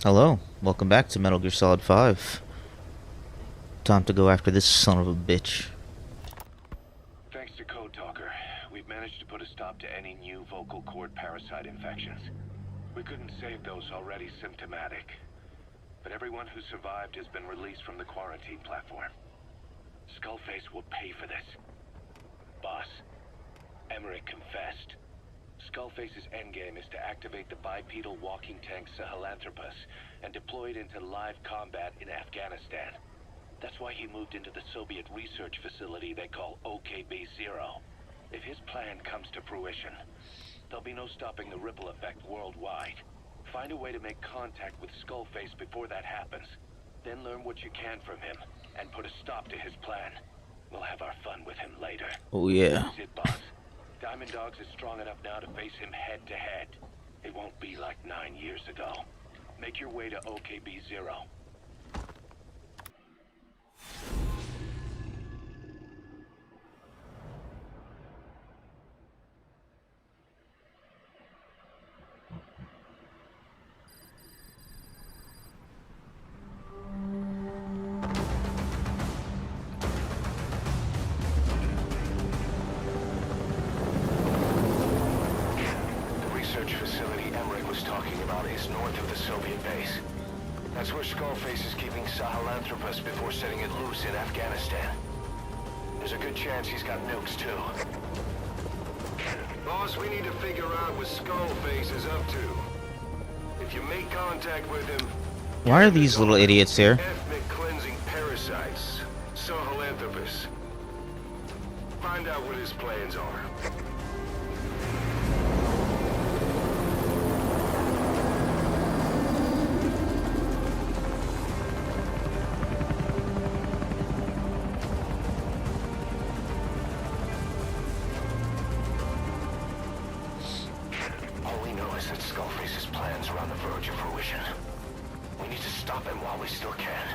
Hello, welcome back to Metal Gear Solid 5. Time to go after this son of a bitch. Thanks to Code Talker, we've managed to put a stop to any new vocal cord parasite infections. We couldn't save those already symptomatic, but everyone who survived has been released from the quarantine platform. Skullface will pay for this. Boss, Emmerich confessed. Skullface's endgame is to activate the bipedal walking tank Sahelanthropus and deploy it into live combat in Afghanistan. That's why he moved into the Soviet research facility they call OKB-0. If his plan comes to fruition, there'll be no stopping the ripple effect worldwide. Find a way to make contact with Skullface before that happens. Then learn what you can from him and put a stop to his plan. We'll have our fun with him later. Oh yeah. That's it, boss. Diamond Dogs is strong enough now to face him head to head. It won't be like 9 years ago. Make your way to OKB-0. That's where Skullface is keeping Sahelanthropus before setting it loose in Afghanistan. There's a good chance he's got nukes, too. Boss, we need to figure out what Skullface is up to. If you make contact with him... Why are these little idiots here? Ethnic cleansing parasites. Sahelanthropus. Find out what his plans are. Skullface's plans are on the verge of fruition. We need to stop him while we still can.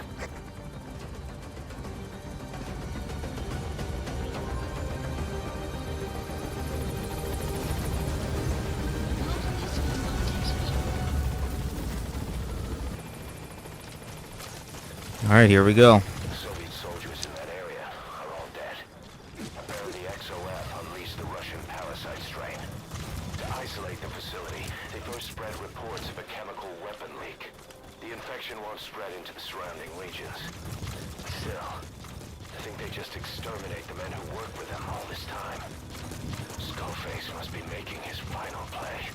Alright, here we go. The Soviet soldiers in that area are all dead. Apparently XOF unleashed the Russian parasite strain. To isolate the facility, they first spread reports of a chemical weapon leak. The infection won't spread into the surrounding regions. Still, I think they just exterminate the men who worked with them all this time. Skullface must be making his final play.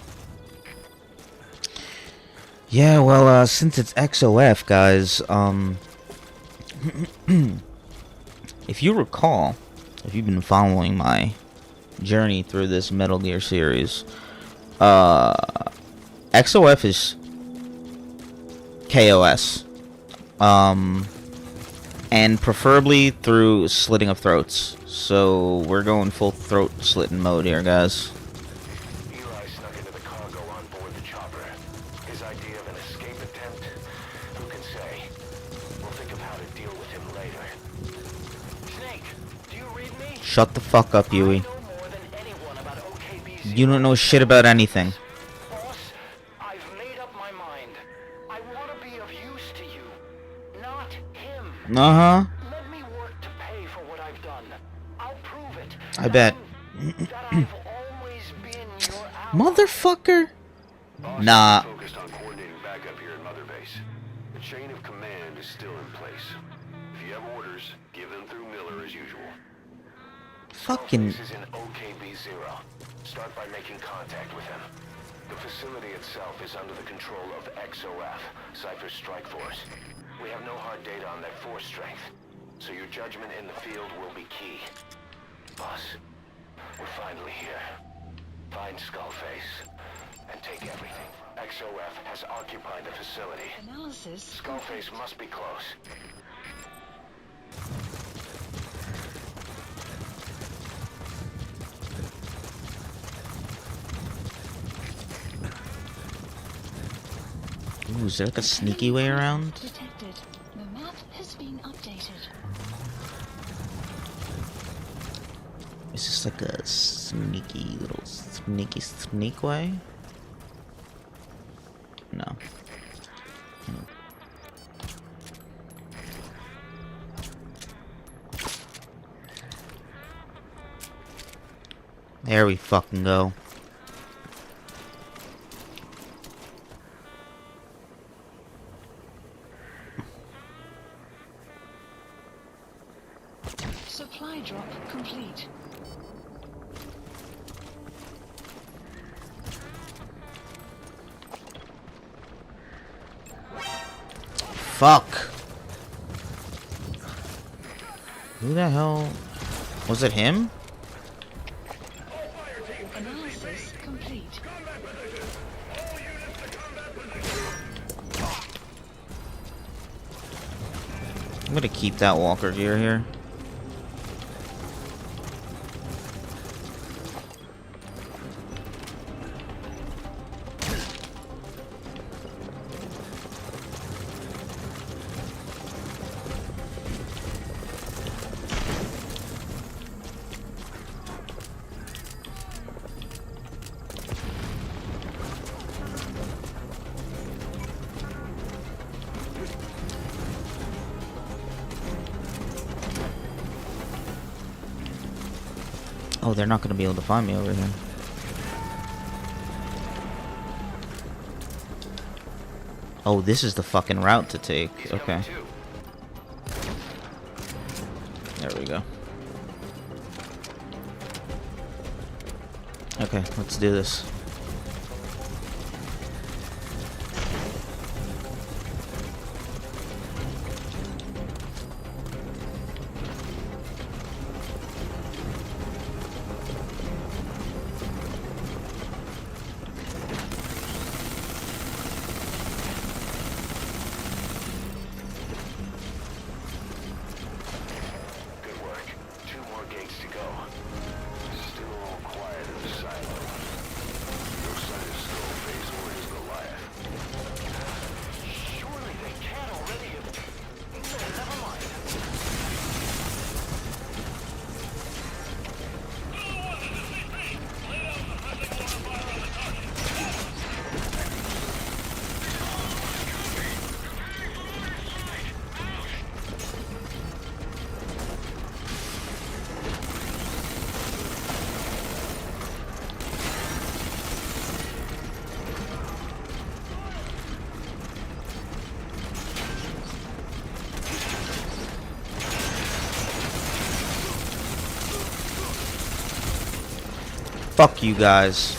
Yeah, well, since it's XOF, guys, if you recall, if you've been following my journey through this Metal Gear series, XOF is KOS, and preferably through slitting of throats. So we're going full throat slitting mode here, guys. Eli snuck into the cargo on board the chopper. His idea of an escape attempt? Who can say? We'll think of how to deal with him later. Snake, do you read me? Shut the fuck up, Yui. I know more than anyone about OKB-0. You don't know shit about anything. Boss, I've made up my mind. I want to be of use to you, not him. Uh-huh. Let me work to pay for what I've done. I'll prove it. I bet. That I've always been your ally. Motherfucker. Boss, Nah. we're focused on coordinating backup here at Mother Base. The chain of command is still in place. If you have orders, give them through Miller as usual. Fucking. Skullface is in OKB-0. Start by making contact with him. The facility itself is under the control of XOF, Cypher's strike force. We have no hard data on their force strength, so your judgment in the field will be key. Boss, we're finally here. Find Skullface and take everything. XOF has occupied the facility. Analysis. Skullface must be close. Ooh, is there like a sneaky way around? Detected. The map has been updated. Is this like a sneaky little sneak way? No. There we fucking go. Supply drop complete. Fuck. Who the hell? Was it him? Analysis complete. I'm gonna keep that walker gear here. Oh, they're not gonna be able to find me over here. Oh, this is the fucking route to take. Okay. There we go. Okay, let's do this. Good work. 2 more gates to go. Still all quiet in the silo. No sign of Skullface or his Goliath. Surely they can't already have... Never mind. Fuck you guys.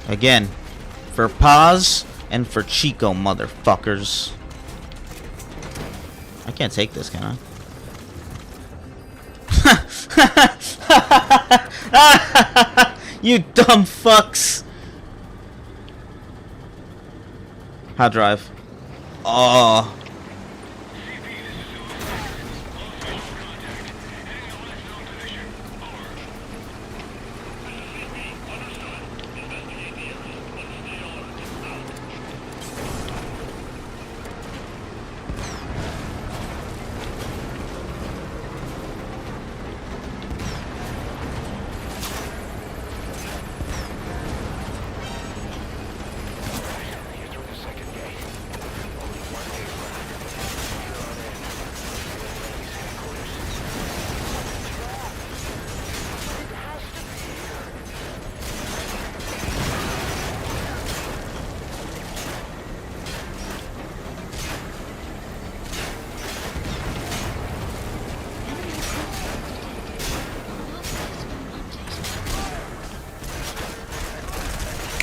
Again, for Paz and for Chico, motherfuckers. I can't take this, can I? You dumb fucks. Hot drive. Oh.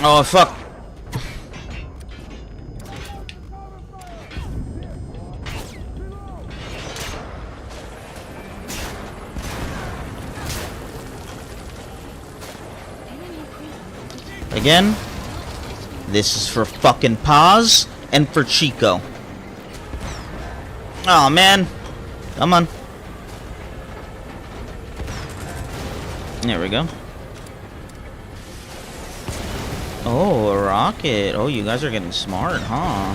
Oh, fuck. Again, this is for fucking Paz and for Chico. Oh man, come on. There we go. Oh, a rocket. Oh, you guys are getting smart, huh?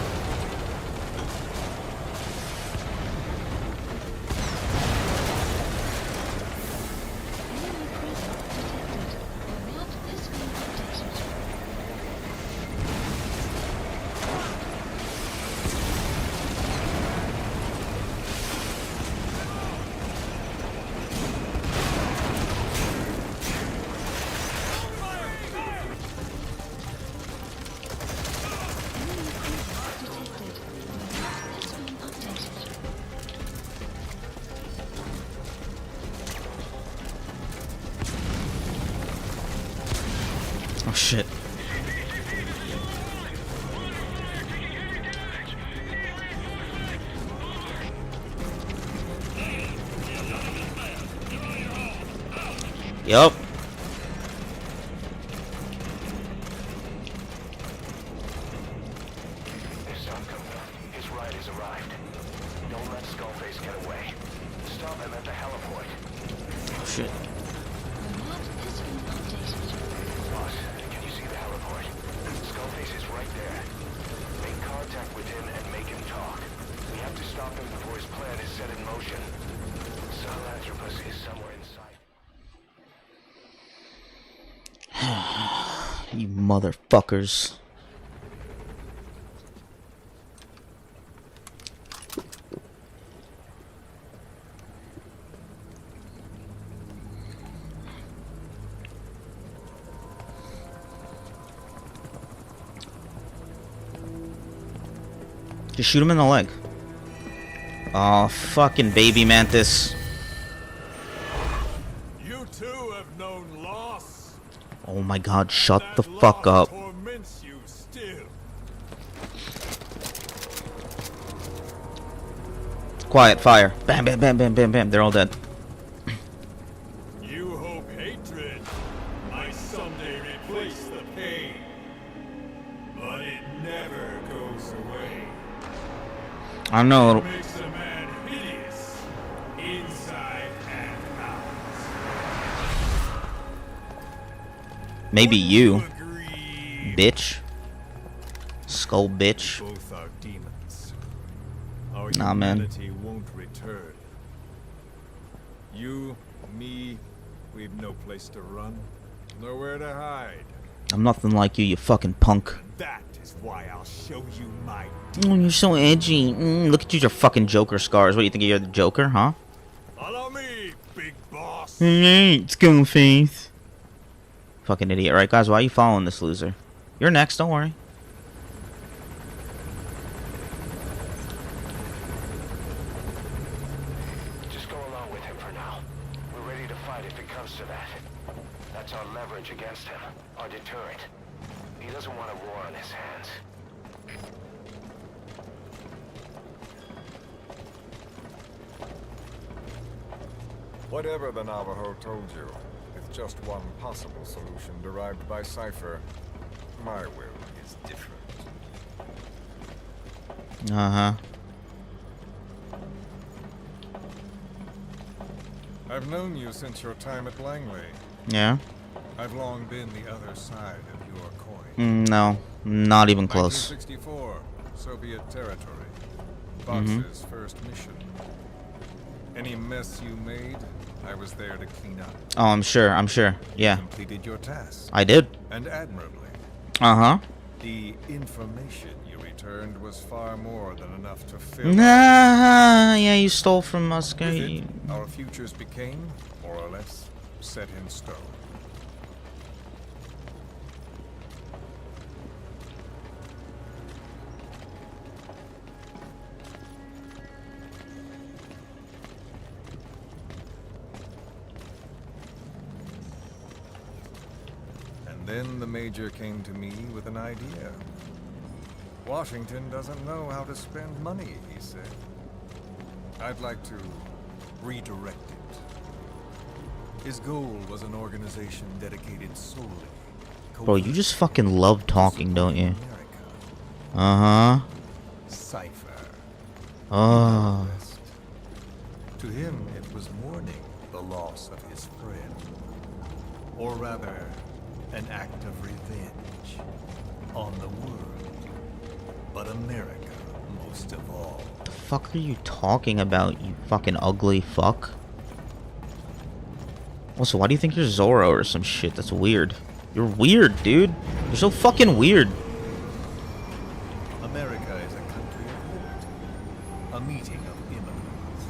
shit. Yup. His son coming up. His ride has arrived. Don't let Skullface get away. Stop him at the heliport. Oh shit. The map has been updated. Boss, can you see the heliport? Skullface is right there. Make contact with him and make him talk. We have to stop him before his plan is set in motion. Sahelanthropus is somewhere in sight. You motherfuckers. Just shoot him in the leg. Oh, fucking baby mantis. You too have known loss. Oh my god, shut That the fuck loss up. torments you still. Quiet, fire. Bam, bam, bam, bam, bam, bam. They're all dead. You hope hatred might someday replace the pain, but it never goes away. I don't know. It makes a man hideous, inside and out. Maybe Wouldn't you, agree? bitch. Skull bitch. Both are demons. Our Nah, man. humanity won't return. You, me, we've no place to run, nowhere to hide. I'm nothing like you, you fucking punk. That is why I'll show you my. Oh, you're so edgy. Look at you, your fucking Joker scars. What do you think you're the Joker, huh? Follow me, big boss. Alright, Skullface. Fucking idiot, right, guys? Why are you following this loser? You're next, don't worry. Just go along with him for now. We're ready to fight if it comes to that. That's our leverage against him, our deterrent. He doesn't want a war on his hands. Whatever the Navajo told you, it's just one possible solution derived by Cypher. My will is different. Uh-huh. I've known you since your time at Langley. Yeah? I've long been the other side of your coin. No. Not even close. 1964, Soviet territory. Box's first mission. Any mess you made, I was there to clean up. Oh, I'm sure. Yeah. Completed your task, I did. and admirably. Uh-huh. The information you returned was far more than enough to fill. Nah, yeah, you stole from us. With it, our futures became, more or less, set in stone. And then the Major came to me with an idea. Washington doesn't know how to spend money, he said. I'd like to redirect it. His goal was an organization dedicated solely. Bro, you just fucking love talking, don't you? America. Uh-huh. Cypher. Oh. To him, it was mourning the loss of his friend. Or rather, an act of revenge on the world. But America, most of all. The fuck are you talking about, you fucking ugly fuck? Also, why do you think you're Zorro or some shit? That's weird. You're weird, dude. You're so fucking weird. America is a country of liberty, a meeting of immigrants.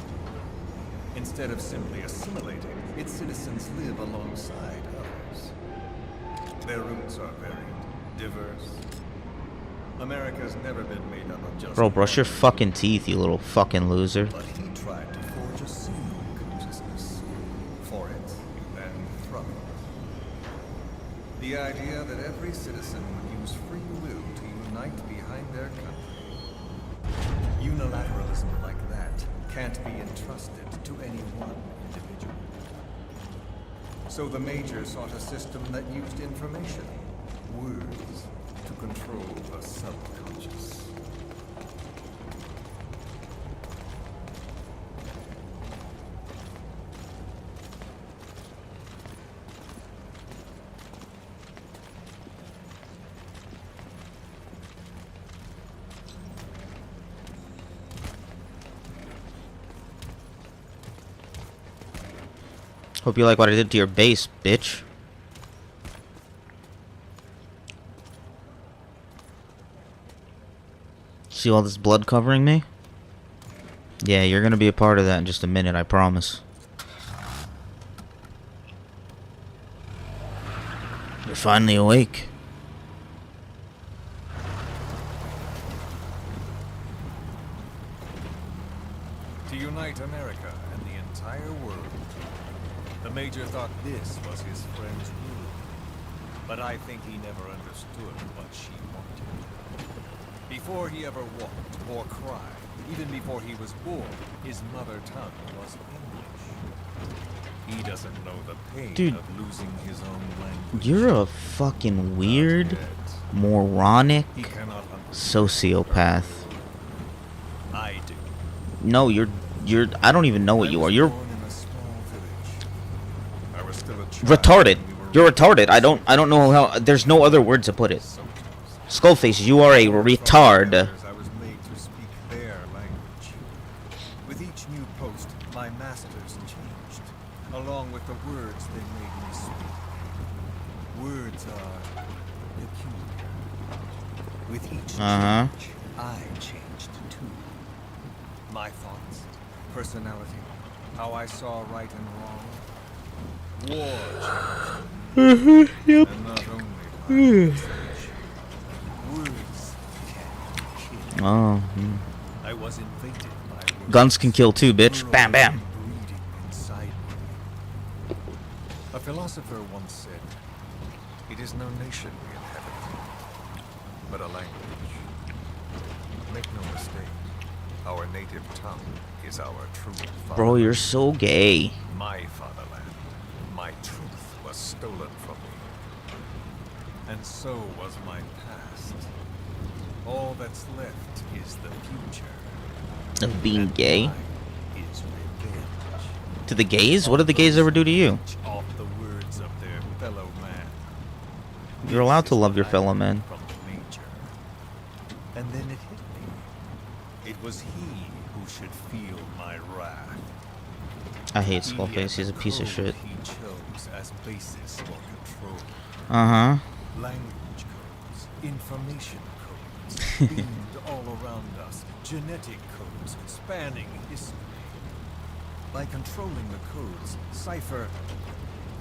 Instead of simply assimilating, its citizens live alongside others. Their roots are varied, diverse. America's never been made up of just Bro, brush your fucking teeth, you little fucking loser. But he tried to forge a single consciousness. For it, then from it. The idea that every citizen would use free will to unite behind their country. Unilateralism like that can't be entrusted to any one individual. So the Major sought a system that used information, words, to control the subconscious. Hope you like what I did to your base, bitch. See all this blood covering me? Yeah, you're gonna be a part of that in just a minute, I promise. You're finally awake. To unite America and the entire world. The Major thought this was his friend's rule. But I think he never understood what she wanted. Before he ever walked or cried, even before he was born, his mother tongue was English. He doesn't know the pain Dude, of losing his own language. You're a fucking weird, moronic He cannot sociopath. I do. No, you're I don't even know what you are. You're Born in a small village. I was still a child retarded. when we were You're retarded. I don't know how. There's no other word to put it. so close. Skullface, you are a retard. I was made to speak their language. With each new post, my masters changed, along with the words they made me speak. Words are peculiar. With each change, I changed too. My thoughts, personality, how I saw right and wrong. War changed. Yep. And not only my words can kill. Oh. I was invaded by words. Guns can kill too, bitch. Bam, bam. Breeding inside me. A philosopher once said, "It is no nation we inhabit, but a language." Make no mistake, our native tongue is our true fatherland. Bro, you're so gay. My fatherland, my truth was stolen from me. And so was my past. All that's left is the future. Of being And gay? mine is revenge. To the gays? What did the gays ever do to you? Teach off the words of their fellow man. You're allowed This to is love what your I fellow learned man. From the Major. And then it hit me. It was he who should feel my wrath. I hate He Skullface. He's a and the piece of code shit. He chose as basis for control. Uh-huh. Language codes, information codes, beamed all around us, genetic codes spanning history. By controlling the codes, Cypher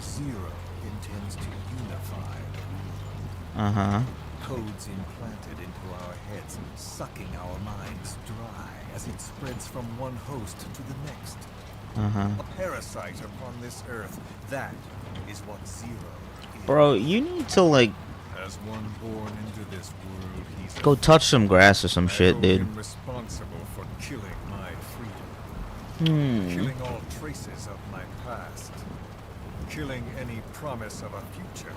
Zero intends to unify the world. Uh-huh. Codes implanted into our heads, sucking our minds dry as it spreads from one host to the next. Uh-huh. A parasite upon this earth, that is what Zero is. Bro, you need to, like, As one born into this world, he's go touch some grass or some I shit, hold dude. him responsible for killing my freedom, killing all traces of my past, killing any promise of a future.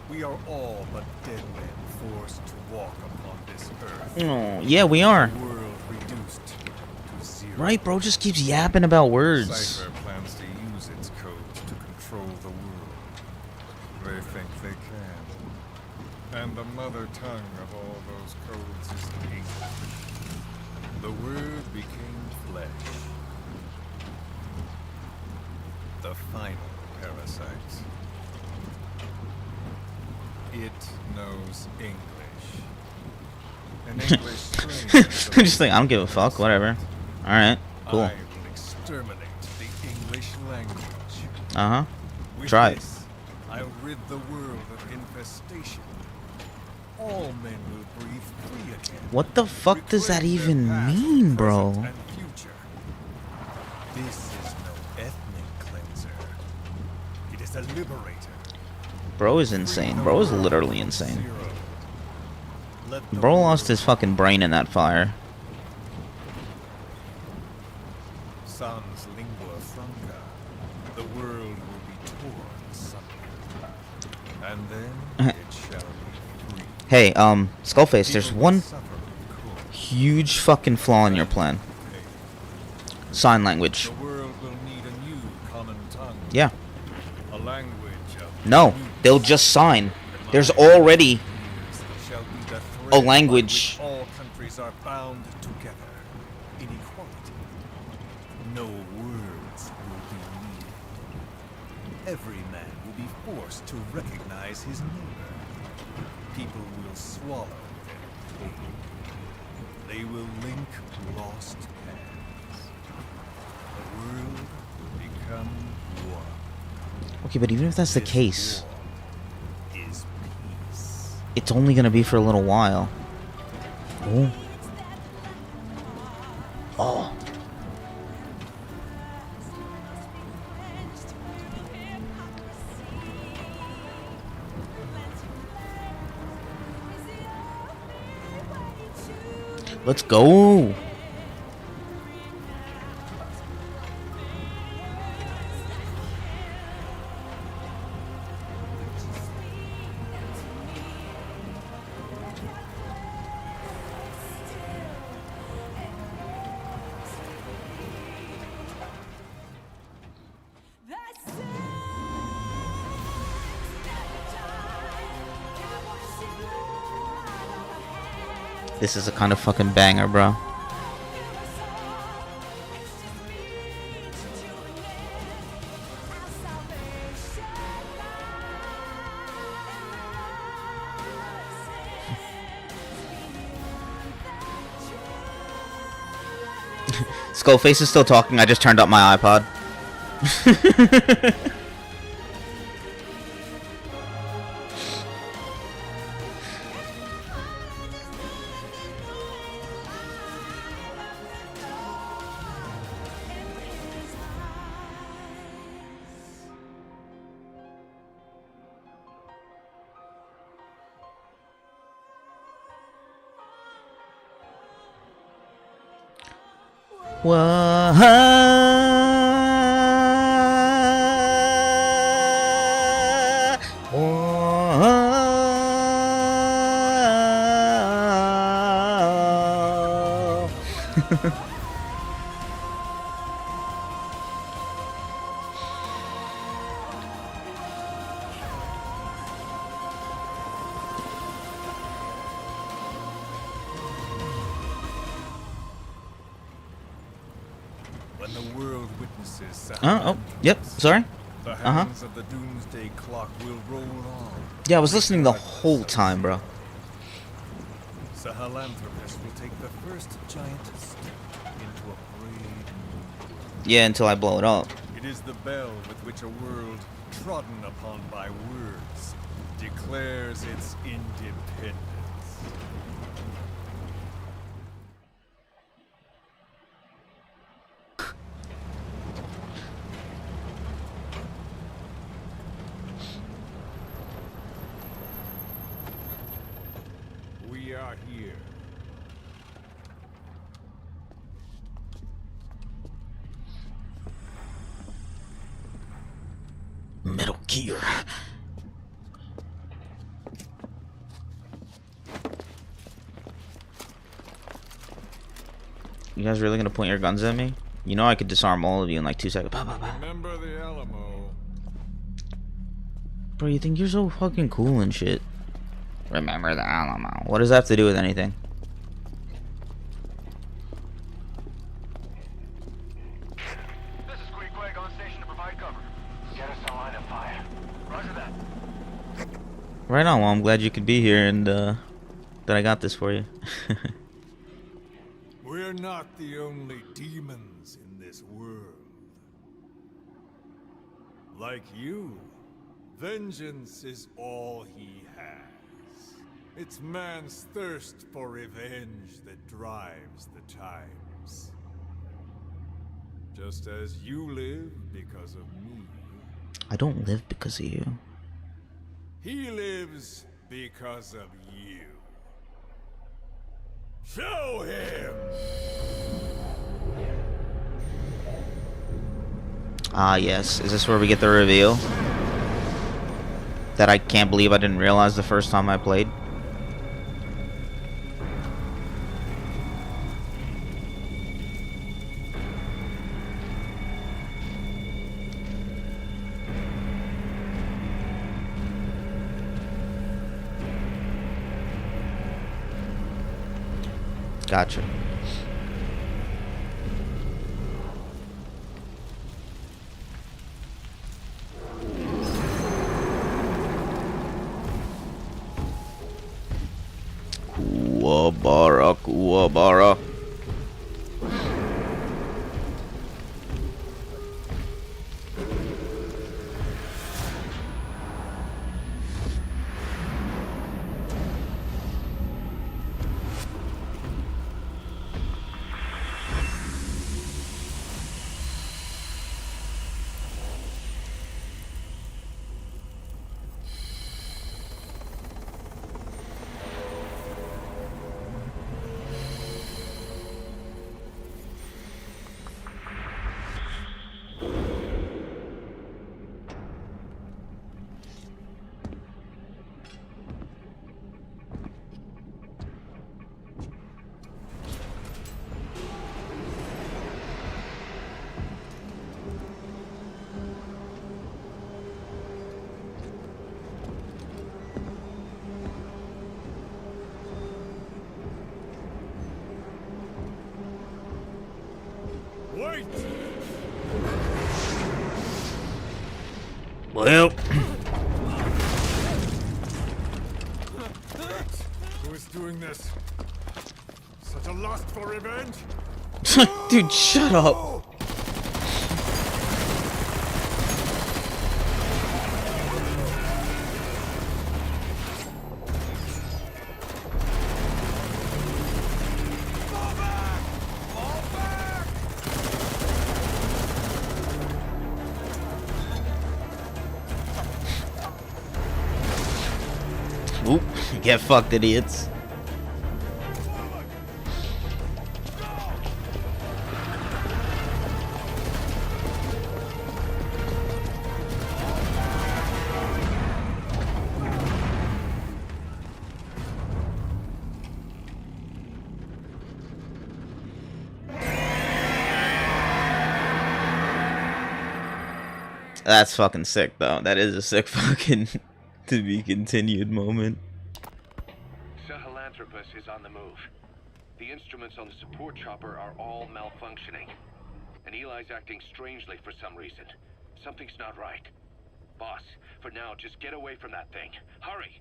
We are all but dead men forced to walk upon this earth. Oh, yeah, we are. The world reduced to zero. Right, bro, just keeps yapping about words. Cypher plans to use its codes to control the world. They think they can. And the mother tongue of all those codes is English. The word became flesh. The final parasite. It knows English. An English stranger I'm just like, I don't give a fuck, whatever. Alright, cool. I will exterminate the English language. Uh-huh. With Try it. this, I'll rid the world of infestation. All men will breathe free again. What the fuck does that Reclaim their even past, mean, bro? present, and future. This is no ethnic cleanser. It is a liberator. Bro is insane. Bro is literally insane. Let the Bro lost world his fucking brain in that fire. sans lingua franca. The world will be torn asunder, and then it shall be free. Hey, Skullface, there's People will one suffer, of course. huge fucking flaw in your plan. Sign language. The world will need a new common tongue. Yeah. A language of No, they'll just sign. There's already shall be the a thread by language. which all countries are bound together in equality. No words will be needed. Every man will be forced to recognize his neighbor. People will swallow their pain. They will link lost paths. The world will become one. Okay, but even if that's the This case, war is peace. it's only gonna be for a little while. Oh. Oh. Let's go. This is a kind of fucking banger, bro. Skullface is still talking. I just turned up my iPod. When the world witnesses Oh, yep, sorry. the hands of the doomsday clock will roll on. Yeah, I was listening the whole time, bro. Sahelanthropus will take the first giant step into a brave new world. Yeah, until I blow it up. It is the bell with which a world trodden upon by words declares its independence. We are here. Metal Gear. You guys really gonna point your guns at me? You know I could disarm all of you in like 2 seconds. Bah, bah, bah. Remember the Alamo. Bro, you think you're so fucking cool and shit. Remember the Alamo. What does that have to do with anything? This is Queequeg on station to provide cover. Get us a line of fire. Roger that. Right on, well, I'm glad you could be here and that I got this for you. We're not the only demons in this world. Like you, vengeance is all he has. It's man's thirst for revenge that drives the times. Just as you live because of me, I don't live because of you. He lives because of you. Show him! Ah, yes. Is this where we get the reveal? That I can't believe I didn't realize the first time I played. Gotcha. Kuwabara, Kuwabara. Wait! Well, Who is doing this? Such a lust for revenge? dude, shut up. Oop, get fucked, idiots. That's fucking sick, though. That is a sick fucking to be continued moment. Sahelanthropus is on the move. The instruments on the support chopper are all malfunctioning. And Eli's acting strangely for some reason. Something's not right. Boss, for now, just get away from that thing. Hurry!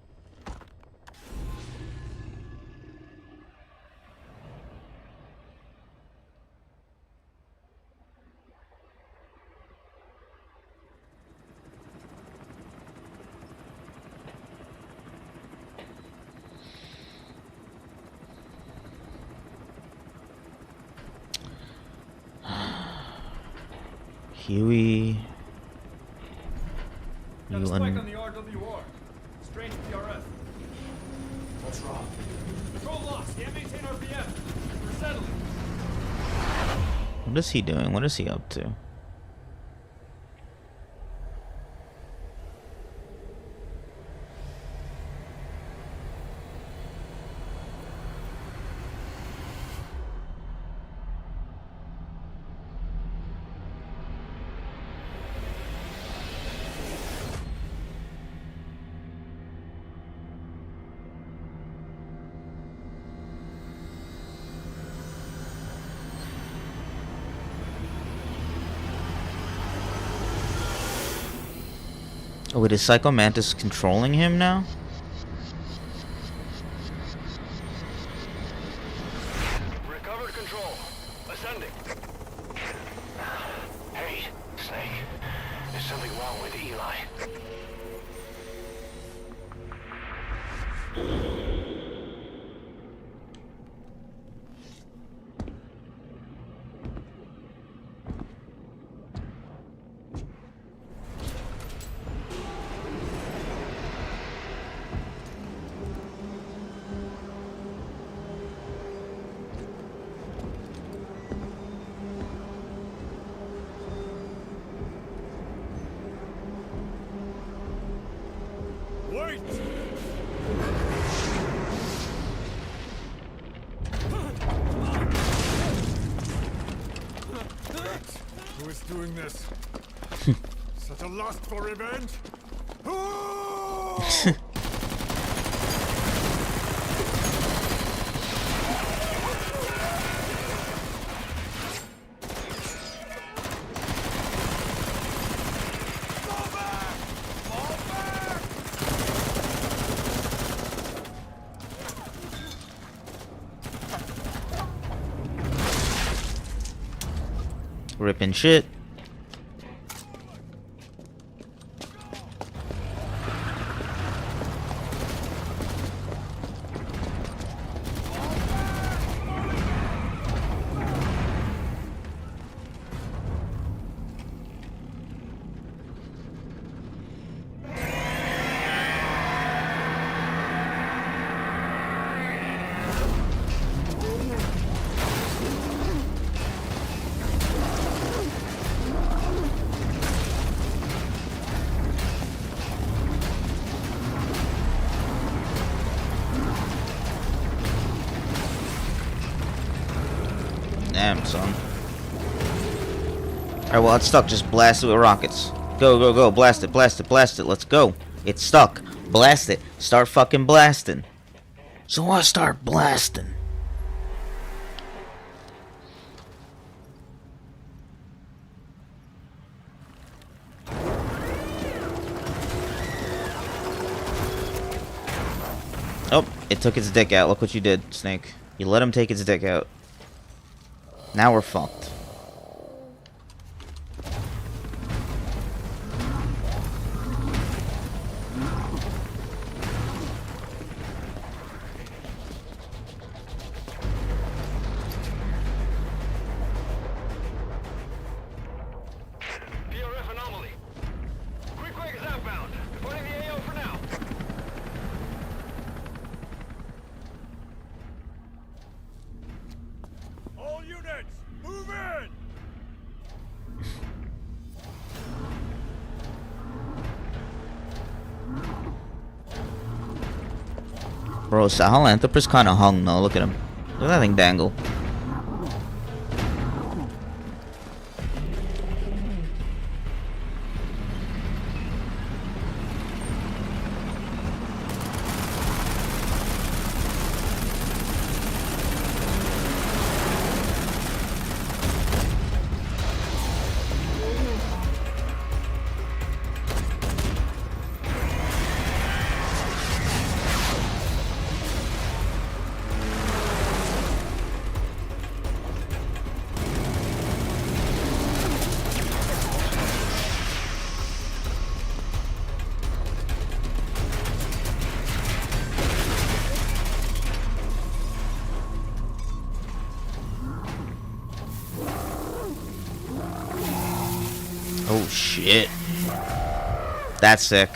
Huey. Got a You spike un- on the RWR. Strange PRF. What's wrong? Control lost. Can't maintain RPM. We're settling. What is he doing? What is he up to? Oh wait, is Psycho Mantis controlling him now? Recovered control. Ascending. Hey, Snake. There's something wrong with Eli. Who is doing this? Such a lust for revenge? Ripping shit. Damn, son. Alright, well, it's stuck. Just blast it with rockets. Go, go, go. Blast it, blast it, blast it. Let's go. It's stuck. Blast it. Start fucking blasting. So I start blasting. Oh, it took its dick out. Look what you did, Snake. You let him take its dick out. Now we're fucked. PRF anomaly. Quick wake is outbound. Reporting the AO for now. All units, move in! Bro, Sahelanthropus kind of hung though. Look at him. Look at that thing dangle. Oh shit. That's sick.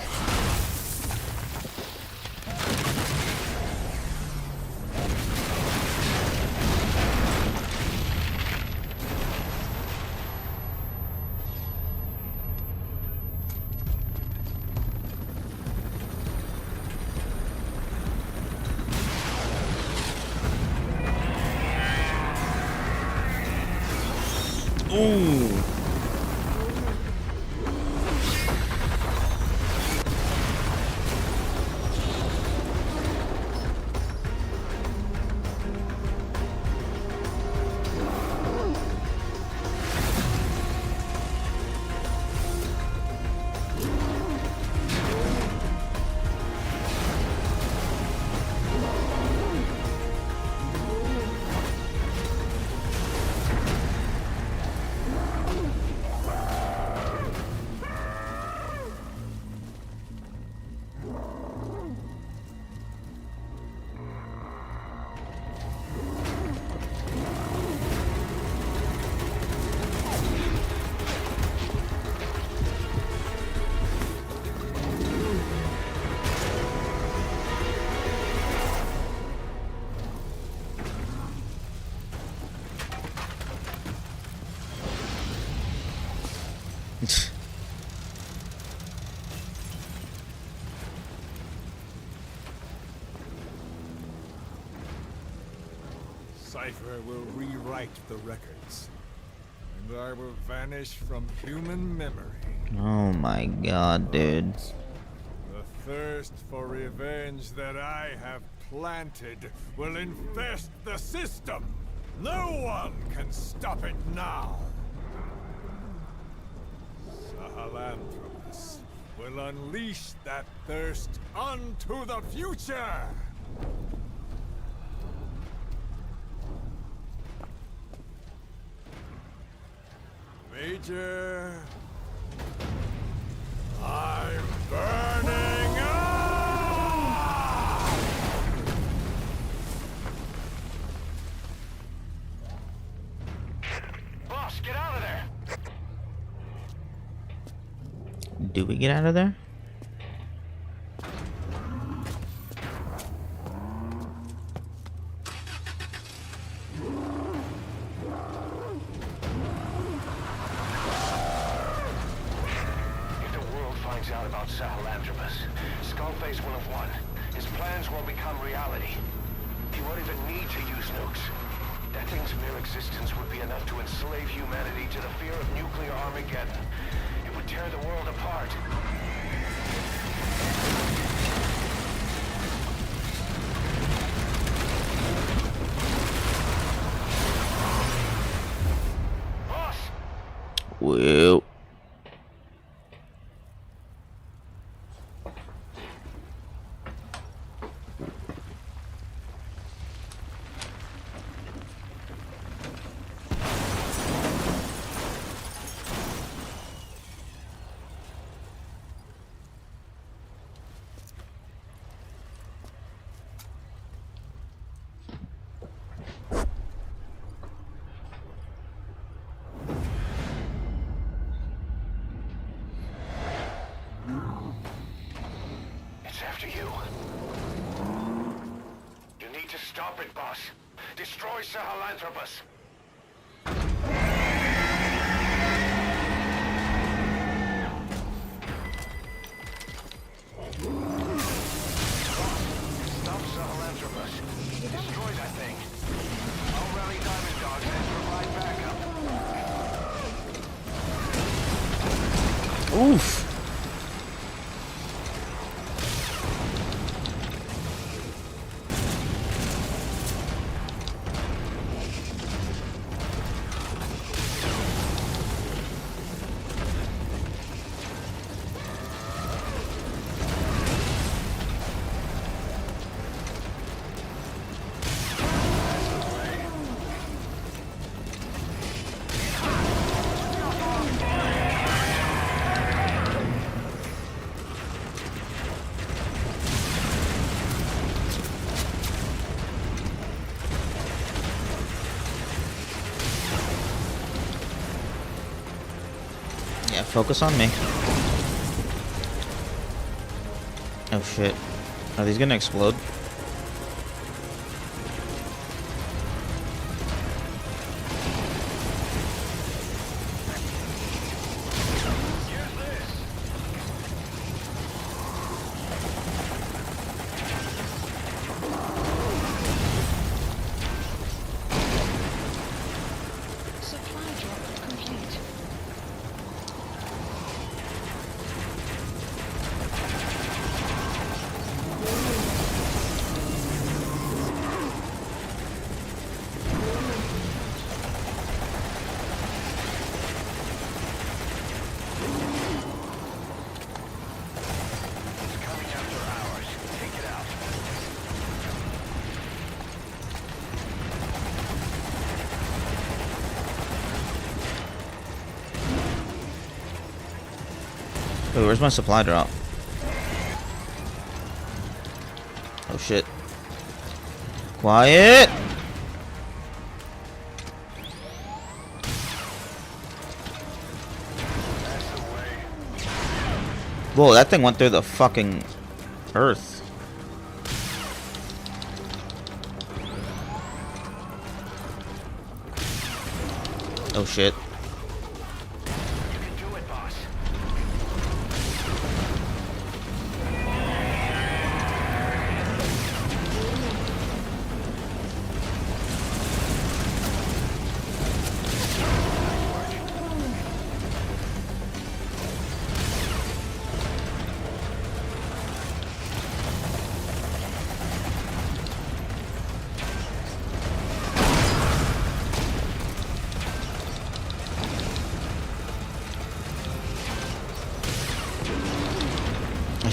Ooh. Cypher will rewrite the records. I will vanish from human memory. Oh my god, dude. The thirst for revenge that I have planted will infest the system. No one can stop it now. Sahelanthropus will unleash that thirst onto the future. Major, I'm burning up! Boss, get out of there! Do we get out of there? If the world finds out about Sahelanthropus, Skullface will have won. His plans will become reality. He won't even need to use nukes. That thing's mere existence would be enough to enslave humanity to the fear of nuclear Armageddon. It would tear the world apart. Boss! Well. It's after you. You need to stop it, boss. Destroy Sahelanthropus. Stop Sahelanthropus. Destroy that thing. I'll rally Diamond Dogs and provide backup. Oof. Yeah, focus on me. Oh shit. Are these gonna explode? Supply drop complete. Coming after ours. Take it out. Wait, where's my supply drop? Oh shit. Quiet! Whoa, that thing went through the fucking earth. Oh shit. You can do it, boss.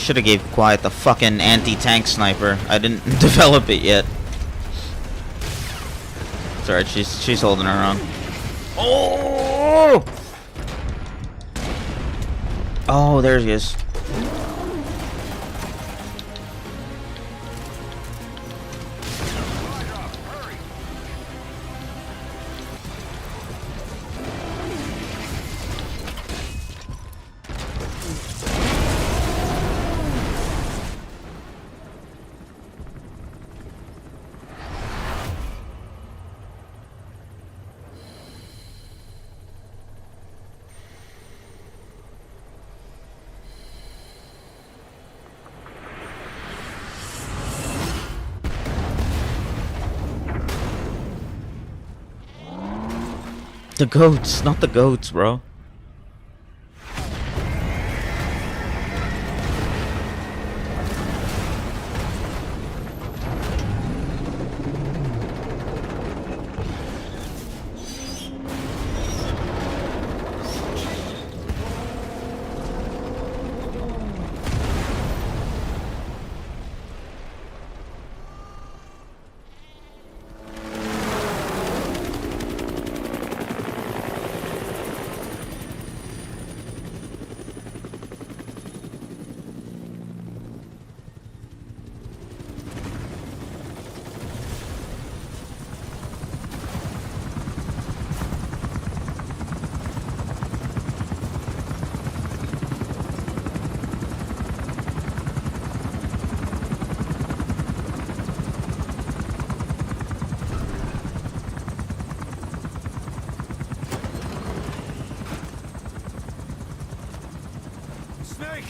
should have gave Quiet the fucking anti-tank sniper. I didn't develop it yet. It's alright, she's holding her own. Oh! Oh, there he is. The goats, not the goats, bro. Snake!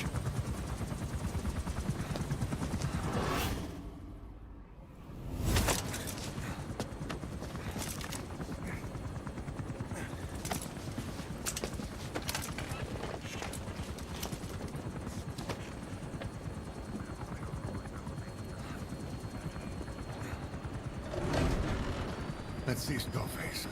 Let's see Skullface.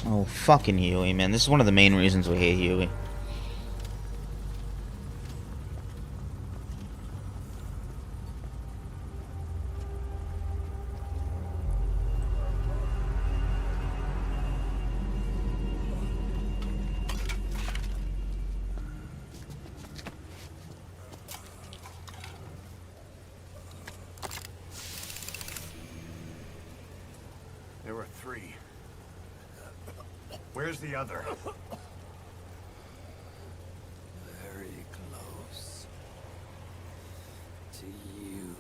Oh, fucking Huey, man. This is one of the main reasons we hate Huey. There were 3. Where's the other? Very close to you.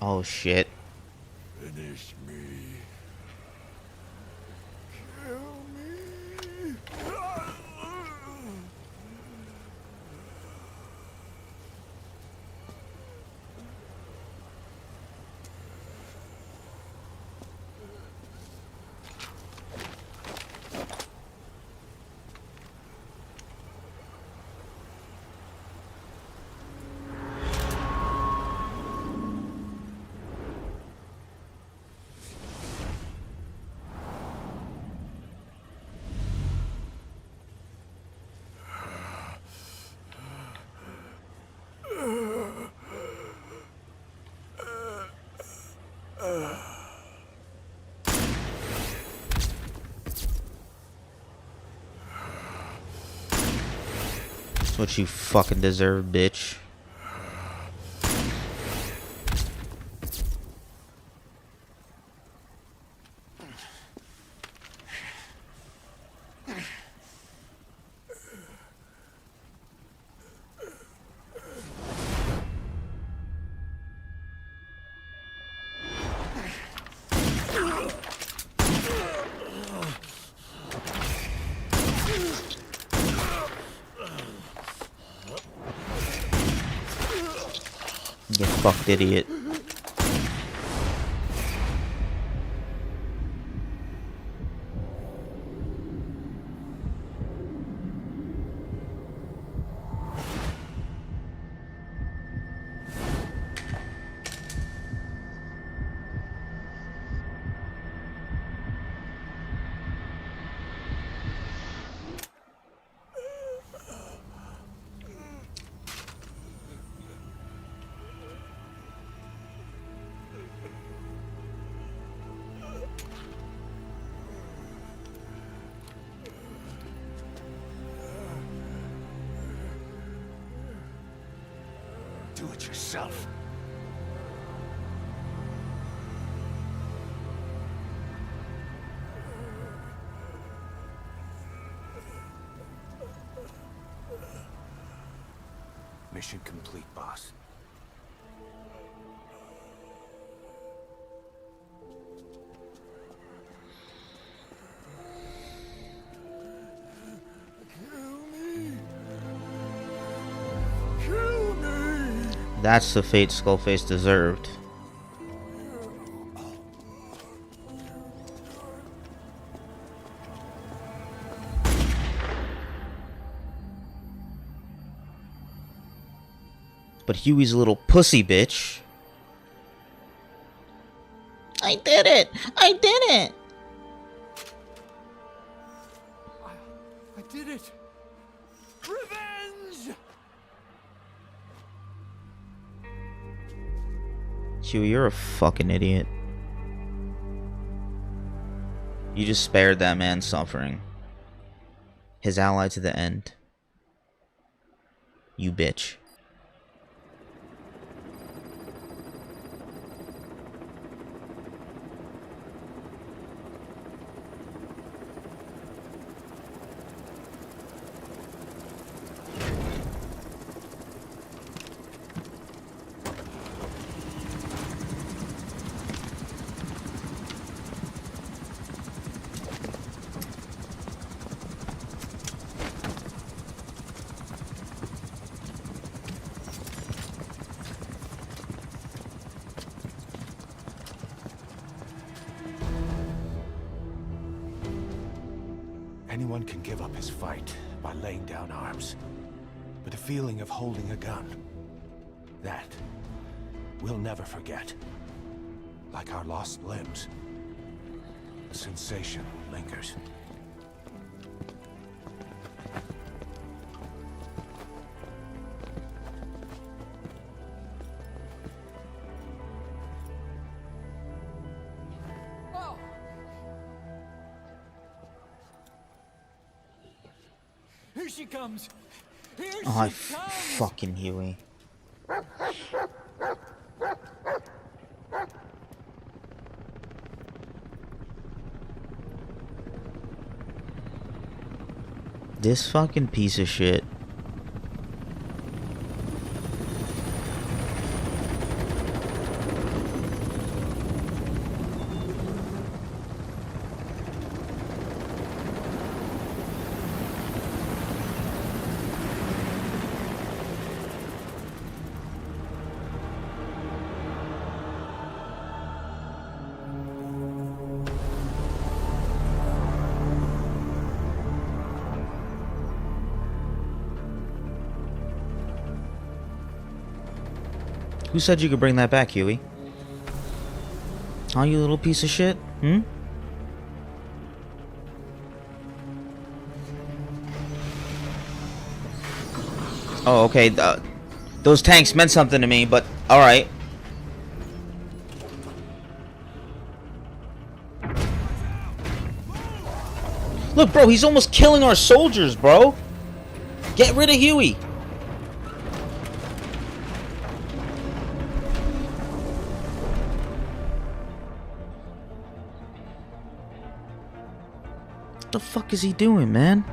Oh, shit. Finish me. Kill me. That's what you fucking deserve, bitch. Get fucked, idiot. Do it yourself. Mission complete, boss. That's the fate Skullface deserved. But Huey's a little pussy bitch. I did it! I did it! I did it! Revenge! Huey, you're a fucking idiot. You just spared that man suffering. His ally to the end. You bitch. Anyone can give up his fight by laying down arms. But the feeling of holding a gun, that we'll never forget. Like our lost limbs. The sensation lingers. Here she comes! Here Oh, she comes! fucking Huey. This fucking piece of shit. Who said you could bring that back, Huey? Huh, you little piece of shit? Hmm? Oh, okay. Those tanks meant something to me, but alright. Look, bro, he's almost killing our soldiers, bro. Get rid of Huey. the fuck is he doing, man?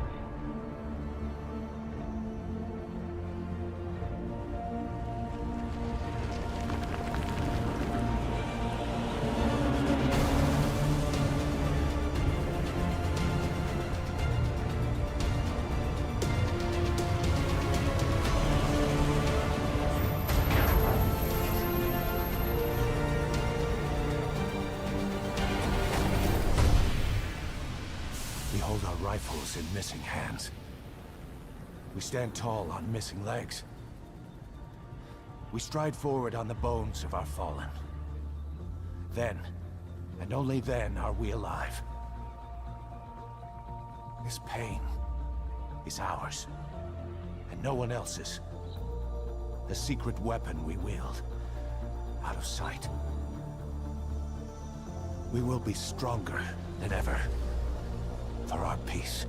We hold our rifles in missing hands. We stand tall on missing legs. We stride forward on the bones of our fallen. Then, and only then, are we alive. This pain is ours, and no one else's. The secret weapon we wield, out of sight. We will be stronger than ever. For our peace.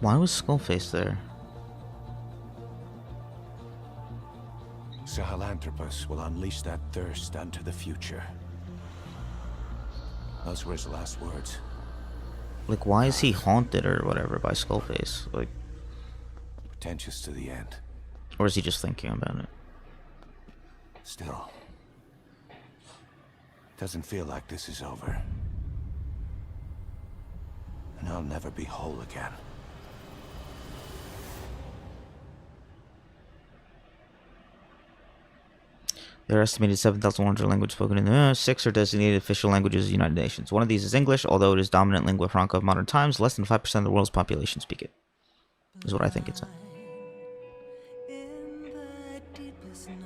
Why was Skullface there? Sahelanthropus will unleash that thirst unto the future. Those were his last words. Like, why is he haunted or whatever by Skullface? Like, Pretentious to the end. or is he just thinking about it? Still. Doesn't feel like this is over. And I'll never be whole again. There are estimated 7,100 languages spoken in the 6 are designated official languages of the United Nations. One of these is English, although it is dominant lingua franca of modern times. Less than 5% of the world's population speak it. Is what I think it's. In the deepest night,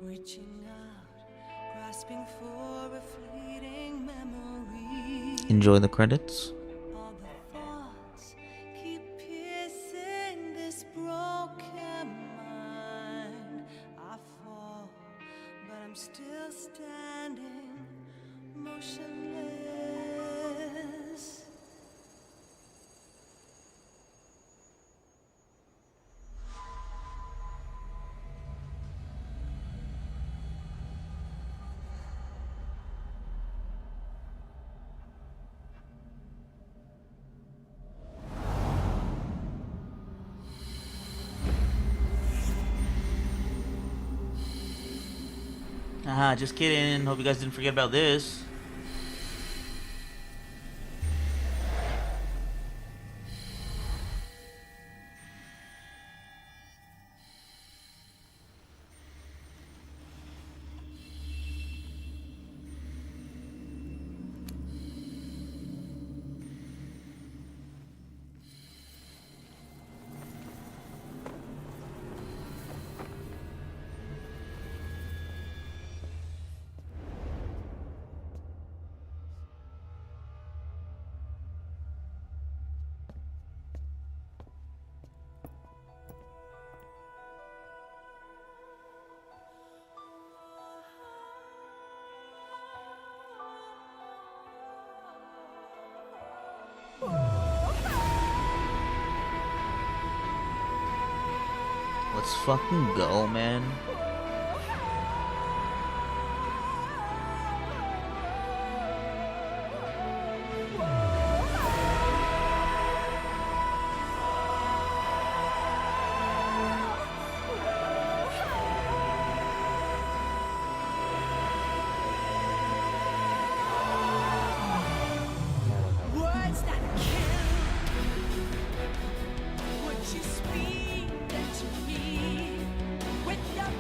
reaching out, grasping for a fleeting memory. Enjoy the credits. All the thoughts keep piercing this broken mind. I fall, but I'm still standing, motionless. Haha, just kidding. Hope you guys didn't forget about this. Let's fucking go, man. Words that kill. Would you speak them to me with your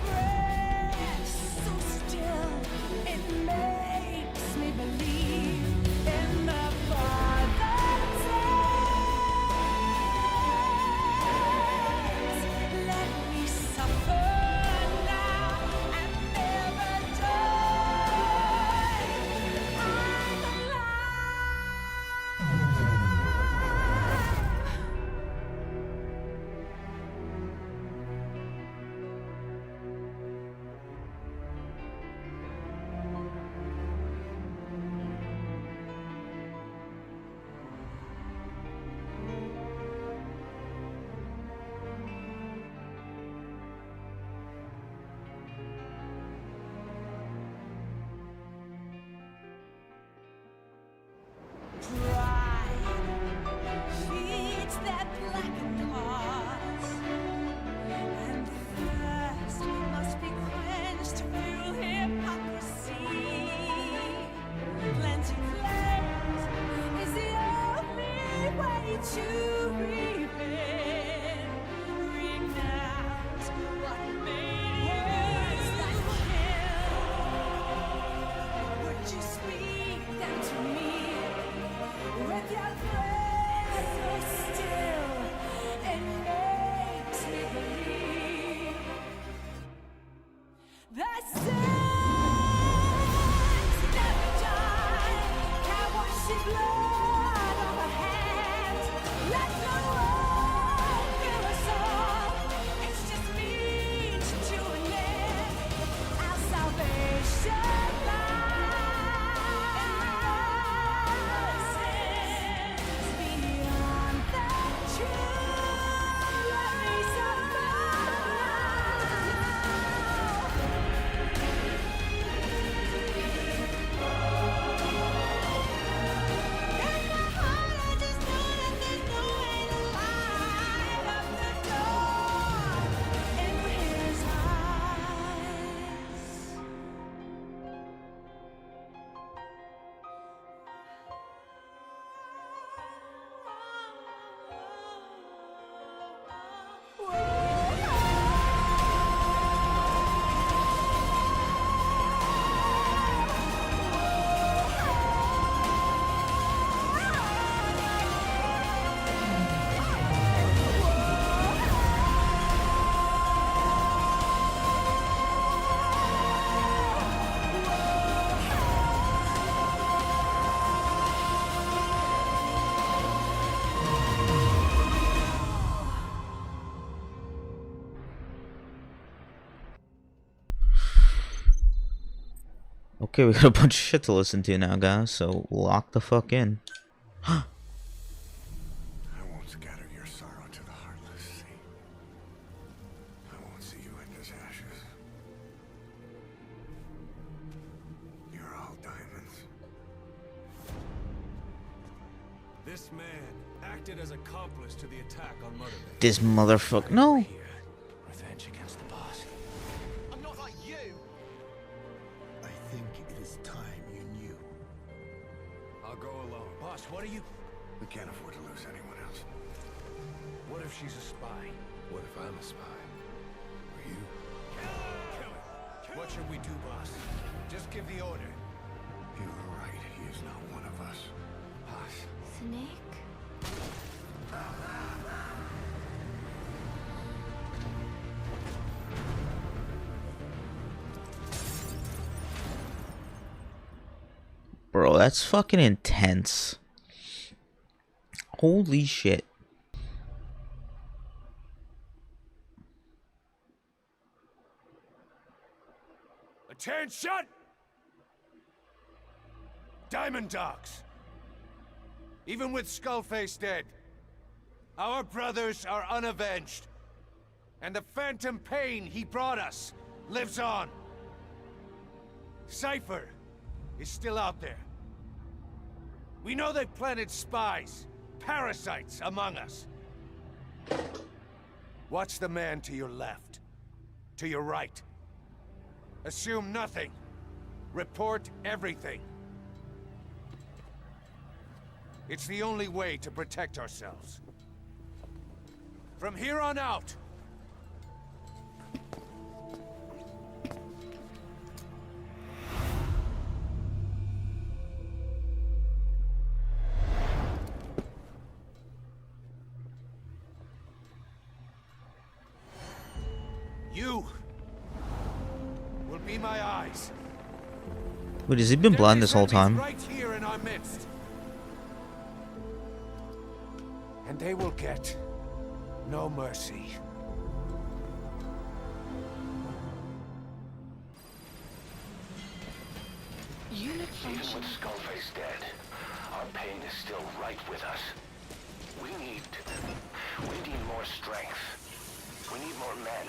Okay, we got a bunch of shit to listen to now, guys, so lock the fuck in. I won't scatter your sorrow to the heartless sea. I won't see you in his ashes. You're all diamonds. This man acted as accomplice to the attack on Mother Base. This motherfucker. No! Revenge against the boss. I'm not like you! I think it is time you knew. I'll go alone. Boss, what are you... We can't afford to lose anyone else. What if she's a spy? What if I'm a spy? Or you? Kill him! What should we do, boss? Just give the order. You're right. He is not one of us. Boss. Snake? Bro, that's fucking intense. Holy shit. Attention! Diamond Dogs! Even with Skullface dead, our brothers are unavenged. And the phantom pain he brought us lives on. Cypher is still out there. We know they've planted spies, parasites among us. Watch the man to your left, to your right. Assume nothing. Report everything. It's the only way to protect ourselves. From here on out, you will be my eyes. Wait, has he been blind this whole time? Right here in our midst. And they will get no mercy. Unit Even function. with Skullface dead, our pain is still right with us. We need more strength. We need more men.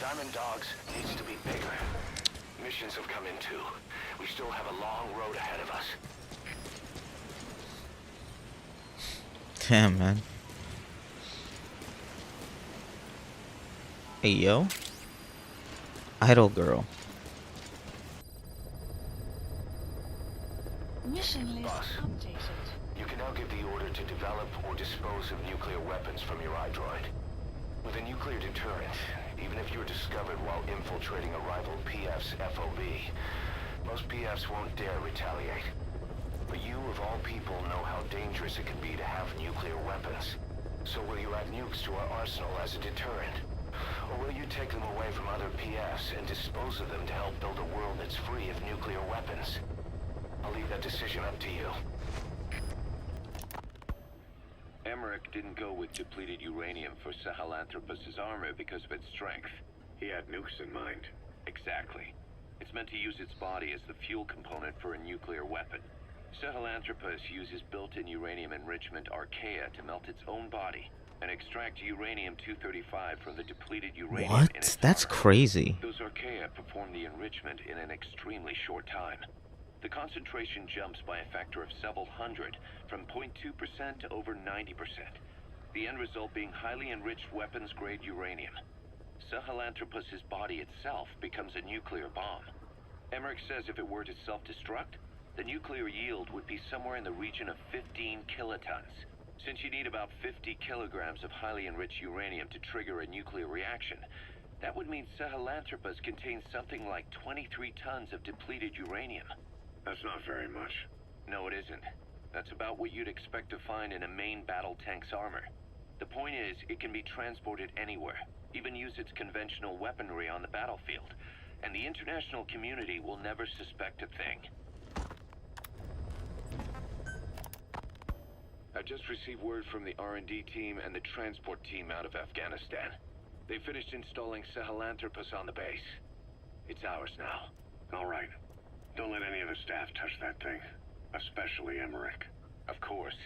Diamond Dogs needs to be bigger. Missions have come in too. We still have a long road ahead of us. Damn, man. Hey, yo. Idol girl. Mission list Boss. updated. You can now give the order to develop or dispose of nuclear weapons from your iDroid. With a nuclear deterrent, even if you're discovered while infiltrating a rival PF's FOB, most PFs won't dare retaliate. But you, of all people, know how dangerous it can be to have nuclear weapons. So will you add nukes to our arsenal as a deterrent? Or will you take them away from other PFs and dispose of them to help build a world that's free of nuclear weapons? I'll leave that decision up to you. Emmerich didn't go with depleted uranium for Sahelanthropus' armor because of its strength. He had nukes in mind. Exactly. It's meant to use its body as the fuel component for a nuclear weapon. Sahelanthropus uses built-in uranium enrichment archaea to melt its own body and extract uranium-235 from the depleted uranium in its What? That's armor. crazy. Those archaea perform the enrichment in an extremely short time. The concentration jumps by a factor of several hundred, from 0.2% to over 90%. The end result being highly enriched weapons-grade uranium. Sahelanthropus' body itself becomes a nuclear bomb. Emmerich says if it were to self-destruct, the nuclear yield would be somewhere in the region of 15 kilotons. Since you need about 50 kilograms of highly enriched uranium to trigger a nuclear reaction, that would mean Sahelanthropus contains something like 23 tons of depleted uranium. That's not very much. No, it isn't. That's about what you'd expect to find in a main battle tank's armor. The point is, it can be transported anywhere, even use its conventional weaponry on the battlefield, and the international community will never suspect a thing. I just received word from the R&D team and the transport team out of Afghanistan. They finished installing Sahelanthropus on the base. It's ours now. All right. Don't let any of the staff touch that thing. Especially Emmerich. Of course.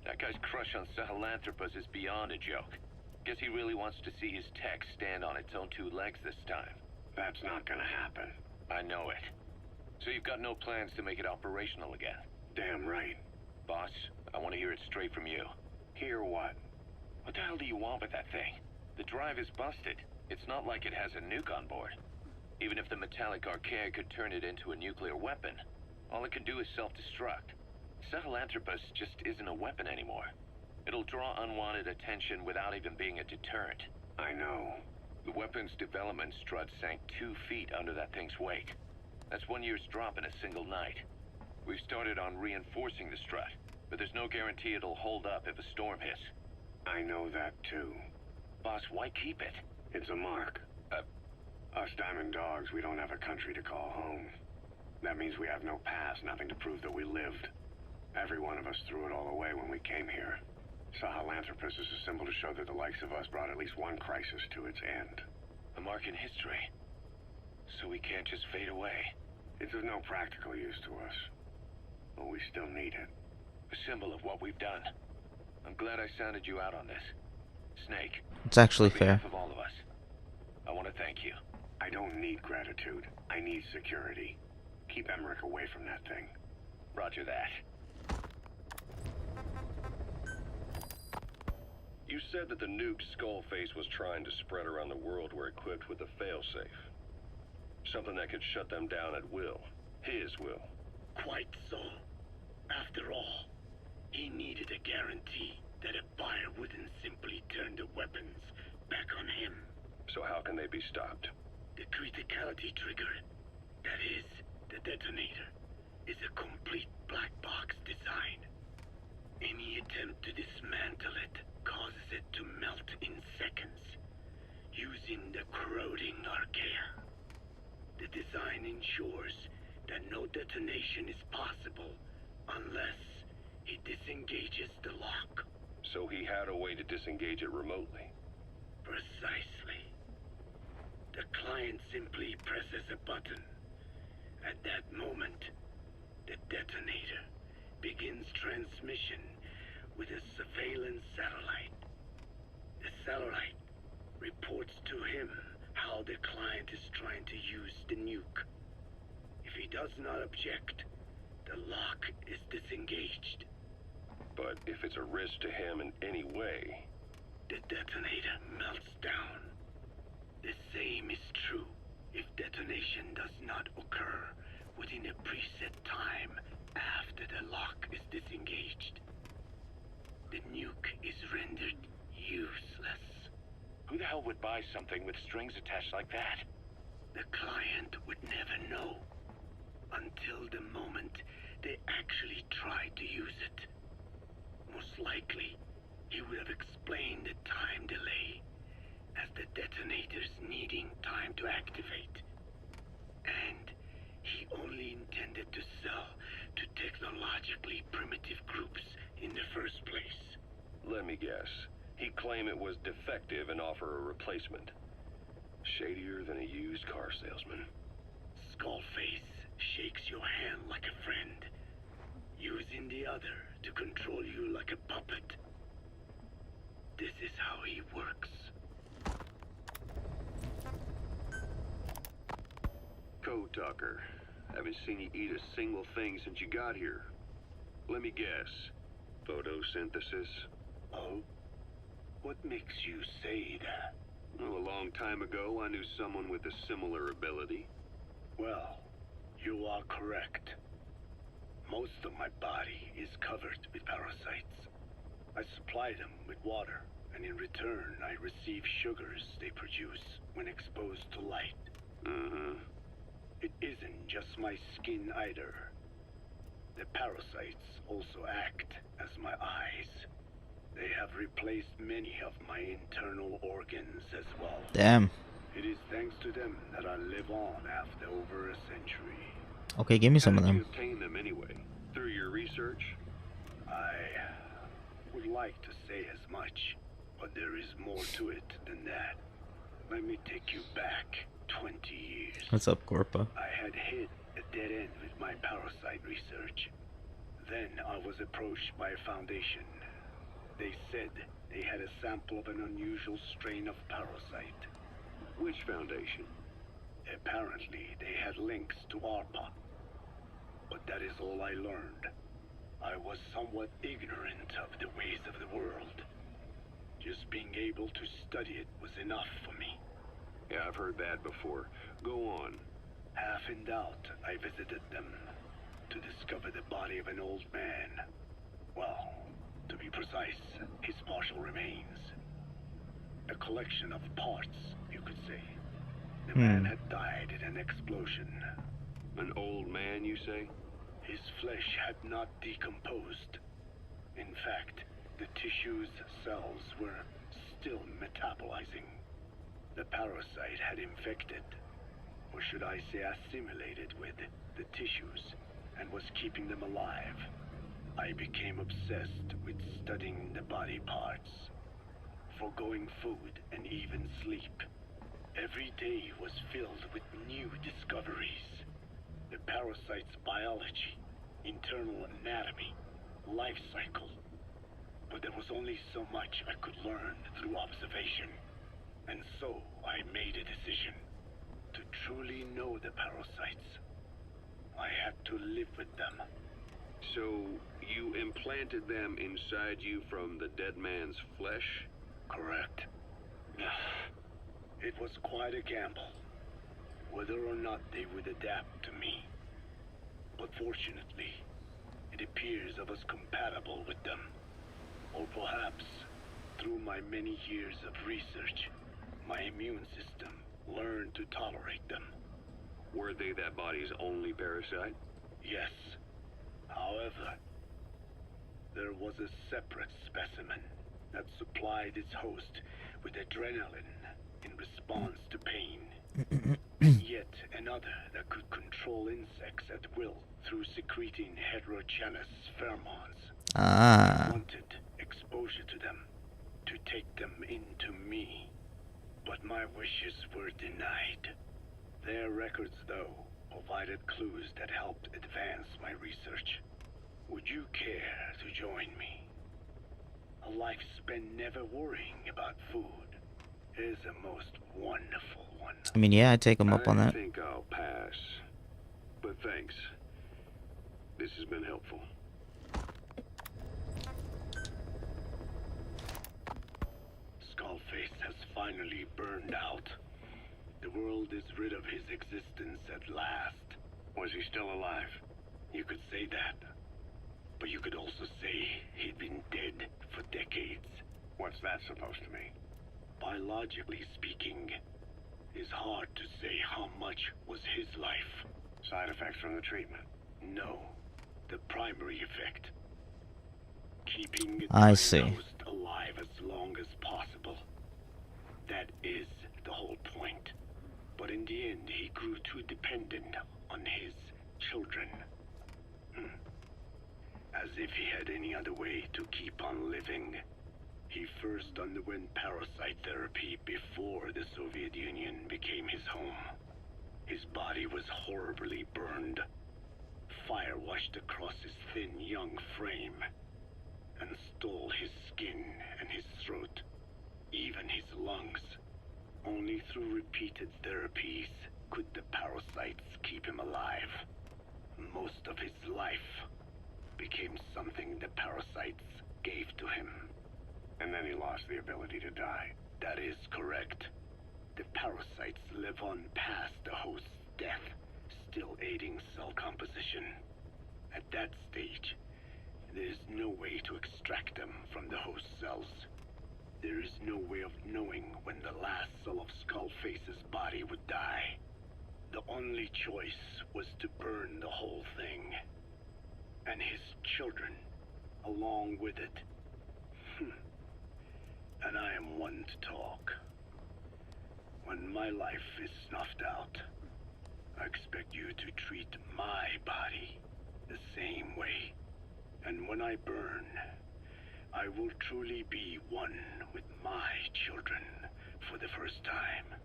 That guy's crush on Sahelanthropus is beyond a joke. Guess he really wants to see his tech stand on its own two legs this time. That's not gonna happen. I know it. So you've got no plans to make it operational again? Damn right. Boss, I want to hear it straight from you. Hear what? What the hell do you want with that thing? The drive is busted. It's not like it has a nuke on board. Even if the metallic archaea could turn it into a nuclear weapon, all it can do is self-destruct. Sahelanthropus just isn't a weapon anymore. It'll draw unwanted attention without even being a deterrent. I know. The weapon's development strut sank 2 feet under that thing's wake. That's 1 year's drop in a single night. We've started on reinforcing the strut, but there's no guarantee it'll hold up if a storm hits. I know that too. Boss, why keep it? It's a mark. Us Diamond Dogs, we don't have a country to call home. That means we have no past, nothing to prove that we lived. Every one of us threw it all away when we came here. Sahelanthropus is a symbol to show that the likes of us brought at least one crisis to its end. A mark in history. So we can't just fade away. It's of no practical use to us. But we still need it. A symbol of what we've done. I'm glad I sounded you out on this. Snake. It's actually On fair. behalf of all of us, I want to thank you. I don't need gratitude. I need security. Keep Emmerich away from that thing. Roger that. You said that the nuke Skullface was trying to spread around the world were equipped with a failsafe. Something that could shut them down at will. His will. Quite so. After all, he needed a guarantee that a buyer wouldn't simply turn the weapons back on him. So how can they be stopped? The criticality trigger, that is, the detonator, is a complete black box design. Any attempt to dismantle it causes it to melt in seconds, using the corroding archaea. The design ensures that no detonation is possible unless he disengages the lock. So he had a way to disengage it remotely. Precisely. The client simply presses a button. At that moment, the detonator begins transmission with a surveillance satellite. The satellite reports to him how the client is trying to use the nuke. If he does not object, the lock is disengaged. But if it's a risk to him in any way... The detonator melts down. The same is true if detonation does not occur within a preset time after the lock is disengaged. The nuke is rendered useless. Who the hell would buy something with strings attached like that? The client would never know until the moment they actually tried to use it. Most likely, he would have explained the time delay as the detonators needing time to activate. And he only intended to sell to technologically primitive groups in the first place. Let me guess. He'd claim it was defective and offer a replacement. Shadier than a used car salesman. Skullface shakes your hand like a friend, using the other to control you like a puppet. This is how he works. Code Talker. Haven't seen you eat a single thing since you got here. Let me guess. Photosynthesis? Oh? What makes you say that? Well, a long time ago, I knew someone with a similar ability. Well, you are correct. Most of my body is covered with parasites. I supply them with water, and in return, I receive sugars they produce when exposed to light. It isn't just my skin either. The parasites also act as my eyes. They have replaced many of my internal organs as well. Damn. It is thanks to them that I live on after over a century. Okay, give me some How of did you them. obtain them anyway? Through your research? I would like to say as much, but there is more to it than that. Let me take you back 20 years. What's up, Corpa? I had hit a dead end my parasite research. Then I was approached by a foundation. They said they had a sample of an unusual strain of parasite. Which foundation? Apparently, they had links to ARPA. But that is all I learned. I was somewhat ignorant of the ways of the world. Just being able to study it was enough for me. Yeah, I've heard that before. Go on. Half in doubt, I visited them to discover the body of an old man. Well, to be precise, his partial remains. A collection of parts, you could say. The man had died in an explosion. An old man, you say? His flesh had not decomposed. In fact, the tissue's cells were still metabolizing. The parasite had infected, or should I say assimilated with, the tissues, and was keeping them alive. I became obsessed with studying the body parts, foregoing food and even sleep. Every day was filled with new discoveries. The parasite's biology, internal anatomy, life cycle. But there was only so much I could learn through observation. And so I made a decision. To truly know the parasites, I had to live with them. So, you implanted them inside you from the dead man's flesh? Correct. It was quite a gamble, whether or not they would adapt to me. But fortunately, it appears I was compatible with them. Or perhaps, through my many years of research, my immune system learned to tolerate them. Were they that body's only parasite? Yes. However, there was a separate specimen that supplied its host with adrenaline in response to pain. Yet another that could control insects at will through secreting heterogeneous pheromones. I wanted exposure to them, to take them into me. But my wishes were denied. Their records, though, provided clues that helped advance my research. Would you care to join me? A life spent never worrying about food is a most wonderful one. I mean, yeah, I'd take him up on that. I think I'll pass. But thanks. This has been helpful. Skullface has finally burned out. The world is rid of his existence at last. Was he still alive? You could say that. But you could also say he'd been dead for decades. What's that supposed to mean? Biologically speaking, it's hard to say how much was his life. Side effects from the treatment? No. The primary effect. Keeping the host alive as long as possible. That is the whole point. But in the end, he grew too dependent on his children. As if he had any other way to keep on living. He first underwent parasite therapy before the Soviet Union became his home. His body was horribly burned. Fire washed across his thin young frame and stole his skin and his throat, even his lungs. Only through repeated therapies could the parasites keep him alive. Most of his life became something the parasites gave to him. And then he lost the ability to die. That is correct. The parasites live on past the host's death, still aiding cell composition. At that stage, there is no way to extract them from the host cells. There is no way of knowing when the last cell of Skullface's body would die. The only choice was to burn the whole thing. And his children, along with it. And I am one to talk. When my life is snuffed out, I expect you to treat my body the same way. And when I burn, I will truly be one with my children for the first time.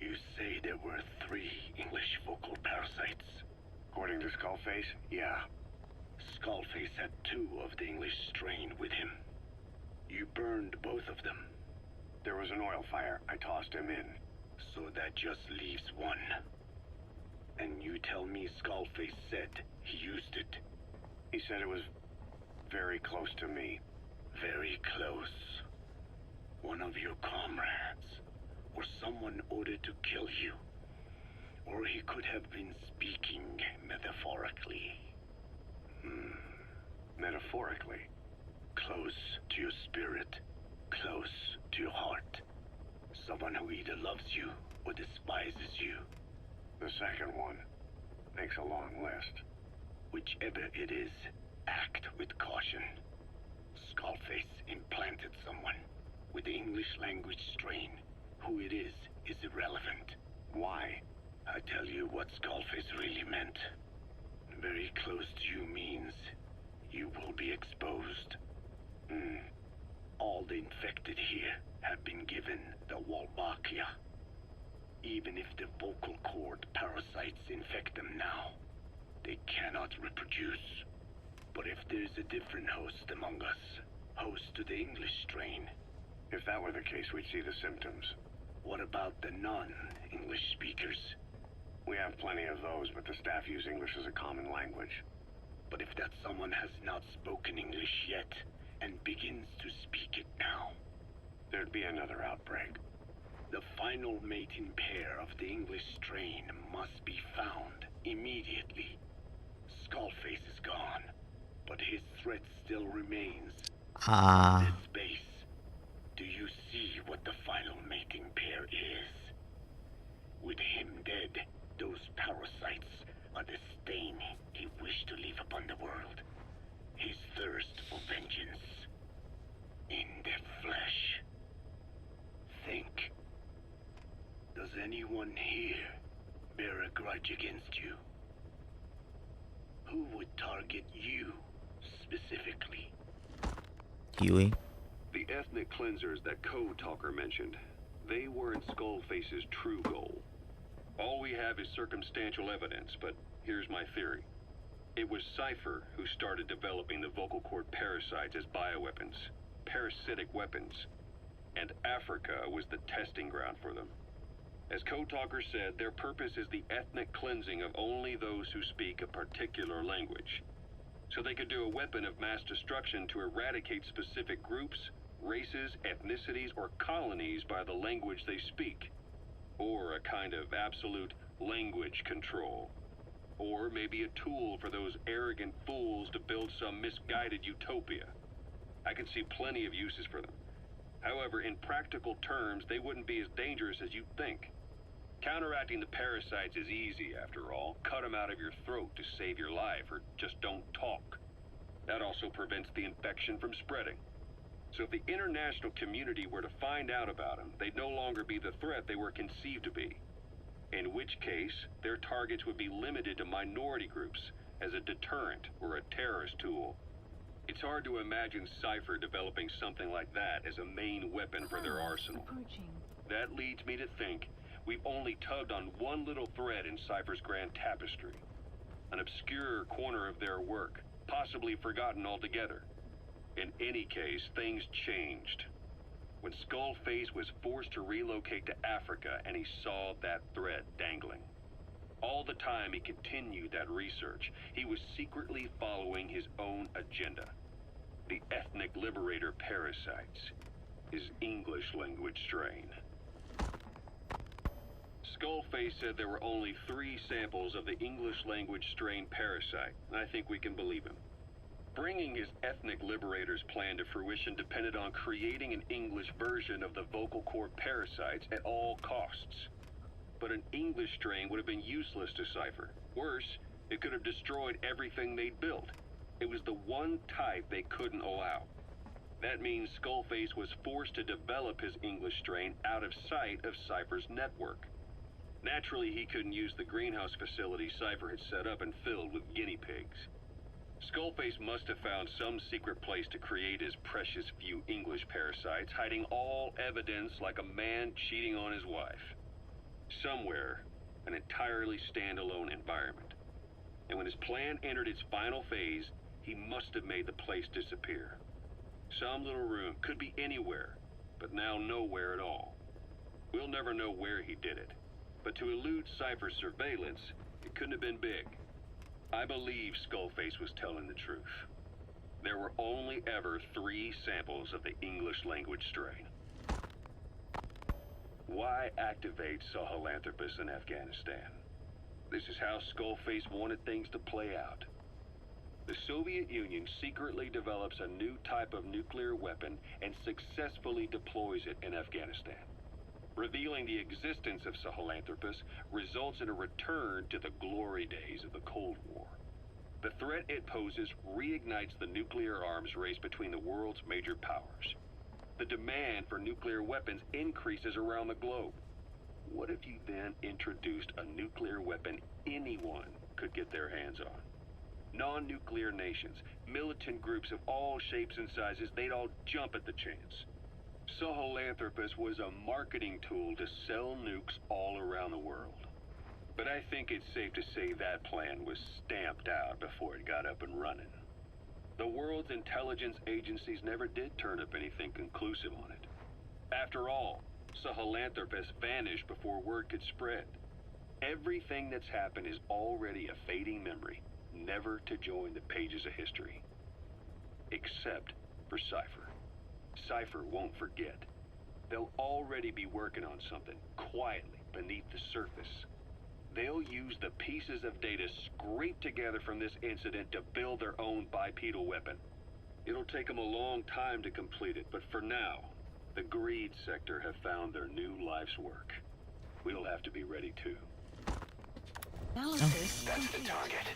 You say there were 3 English vocal parasites. According to Skullface, yeah. Skullface had 2 of the English strain with him. You burned both of them. There was an oil fire. I tossed him in. So that just leaves 1. And you tell me Skullface said he used it. He said it was very close to me. Very close. One of your comrades, or someone ordered to kill you. Or he could have been speaking metaphorically. Metaphorically? Close to your spirit, close to your heart. Someone who either loves you or despises you. The second one makes a long list. Whichever it is, act with caution. Skullface implanted someone with the English language strain. Who it is irrelevant. Why? I tell you what Skullface really meant. Very close to you means you will be exposed. All the infected here have been given the Wolbachia. Even if the vocal cord parasites infect them now, they cannot reproduce. But if there's a different host among us, host to the English strain. If that were the case, we'd see the symptoms. What about the non-English speakers? We have plenty of those, but the staff use English as a common language. But if that someone has not spoken English yet, and begins to speak it now, there'd be another outbreak. The final mating pair of the English strain must be found immediately. Skullface is gone, but his threat still remains. This base. Do you see what the final mating pair is? With him dead, those parasites are the stain he wished to leave upon the world. His thirst for vengeance. In their flesh. Think. Does anyone here bear a grudge against you? Who would target you, specifically? Huey. The ethnic cleansers that Code Talker mentioned, they weren't Skullface's true goal. All we have is circumstantial evidence, but here's my theory. It was Cypher who started developing the vocal cord parasites as bioweapons, parasitic weapons, and Africa was the testing ground for them. As Code Talker said, their purpose is the ethnic cleansing of only those who speak a particular language. So they could do a weapon of mass destruction to eradicate specific groups, races, ethnicities, or colonies by the language they speak. Or a kind of absolute language control. Or maybe a tool for those arrogant fools to build some misguided utopia. I can see plenty of uses for them. However, in practical terms, they wouldn't be as dangerous as you'd think. Counteracting the parasites is easy, after all. Cut them out of your throat to save your life, or just don't talk. That also prevents the infection from spreading. So if the international community were to find out about them, they'd no longer be the threat they were conceived to be. In which case, their targets would be limited to minority groups as a deterrent or a terrorist tool. It's hard to imagine Cypher developing something like that as a main weapon for their arsenal. That leads me to think we've only tugged on one little thread in Cypher's grand tapestry. An obscure corner of their work, possibly forgotten altogether. In any case, things changed. When Skullface was forced to relocate to Africa and he saw that thread dangling. All the time he continued that research, he was secretly following his own agenda. The ethnic liberator parasites. His English language strain. Skullface said there were only 3 samples of the English language strain parasite, and I think we can believe him. Bringing his ethnic liberator's plan to fruition depended on creating an English version of the vocal cord parasites at all costs. But an English strain would have been useless to Cypher. Worse, it could have destroyed everything they'd built. It was the one type they couldn't allow. That means Skullface was forced to develop his English strain out of sight of Cypher's network. Naturally, he couldn't use the greenhouse facility Cypher had set up and filled with guinea pigs. Skullface must have found some secret place to create his precious few English parasites, hiding all evidence like a man cheating on his wife. Somewhere, an entirely standalone environment. and when his plan entered its final phase, he must have made the place disappear. Some little room, could be anywhere, but now nowhere at all. We'll never know where he did it, but to elude Cypher's surveillance, it couldn't have been big. I believe Skullface was telling the truth. There were only ever 3 samples of the English language strain. Why activate Sahelanthropus in Afghanistan? This is how Skullface wanted things to play out. The Soviet Union secretly develops a new type of nuclear weapon and successfully deploys it in Afghanistan. Revealing the existence of Sahelanthropus results in a return to the glory days of the Cold War. The threat it poses reignites the nuclear arms race between the world's major powers. The demand for nuclear weapons increases around the globe. What if you then introduced a nuclear weapon anyone could get their hands on? Non-nuclear nations, militant groups of all shapes and sizes, they'd all jump at the chance. Sahelanthropus was a marketing tool to sell nukes all around the world. But I think it's safe to say that plan was stamped out before it got up and running. The world's intelligence agencies never did turn up anything conclusive on it. After all, Sahelanthropus vanished before word could spread. Everything that's happened is already a fading memory, never to join the pages of history. Except for Cypher. Cypher won't forget. They'll already be working on something, quietly, beneath the surface. They'll use the pieces of data scraped together from this incident to build their own bipedal weapon. It'll take them a long time to complete it, but for now, the greed sector have found their new life's work. We'll have to be ready too. Analysis That's the complete. target.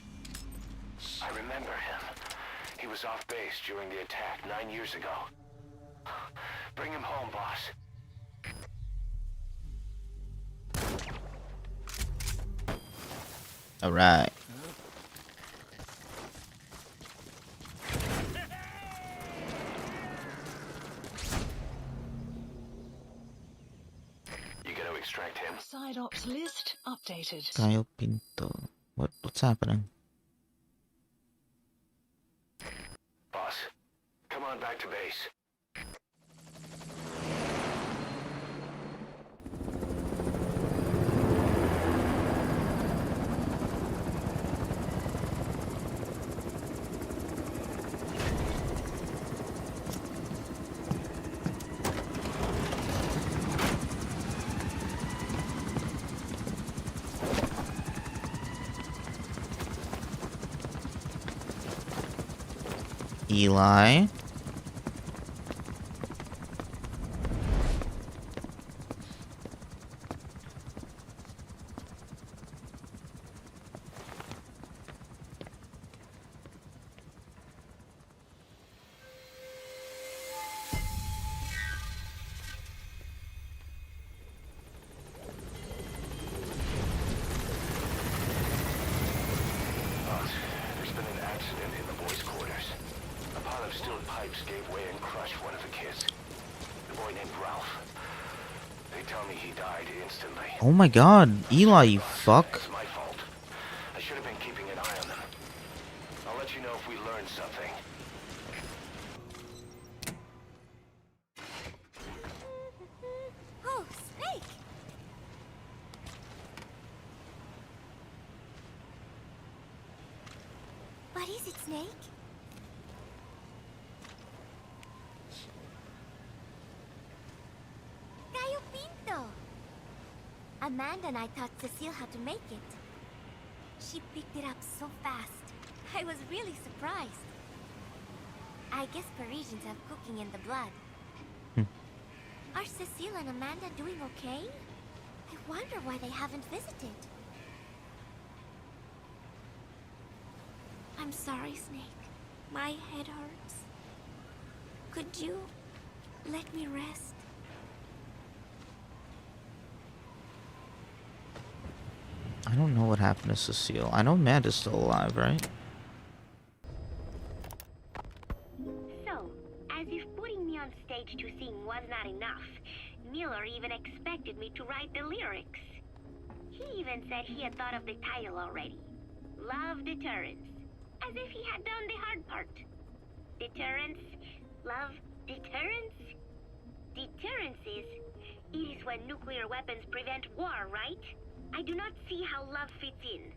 I remember him. He was off base during the attack 9 years ago. Bring him home, boss. All right. You gonna extract him? Side ops list updated. Kyle Pinto. What's happening? Boss, come on back to base. Eli. Boss, there's been an accident in the boys' quarters. A pile of steel pipes gave way and crushed one of the kids. The boy named Ralph. They tell me he died instantly. Oh my god, Eli, you fuck. It's my fault. I should have been keeping an eye on them. I'll let you know if we learn something. Oh, Snake! What is it, Snake? Gallo Pinto! Amanda and I taught Cecile how to make it. She picked it up so fast. I was really surprised. I guess Parisians have cooking in the blood. Are Cecile and Amanda doing okay? I wonder why they haven't visited. I'm sorry, Snake. My head hurts. Could you let me rest? I don't know what happened to Cecile. I know Amanda's still alive, right? So, as if putting me on stage to sing was not enough, Miller even expected me to write the lyrics. He even said he had thought of the title already. love deterrence. As if he had done the hard part. Deterrence, love, deterrence? Deterrence is... It is when nuclear weapons prevent war, right? I do not see how love fits in.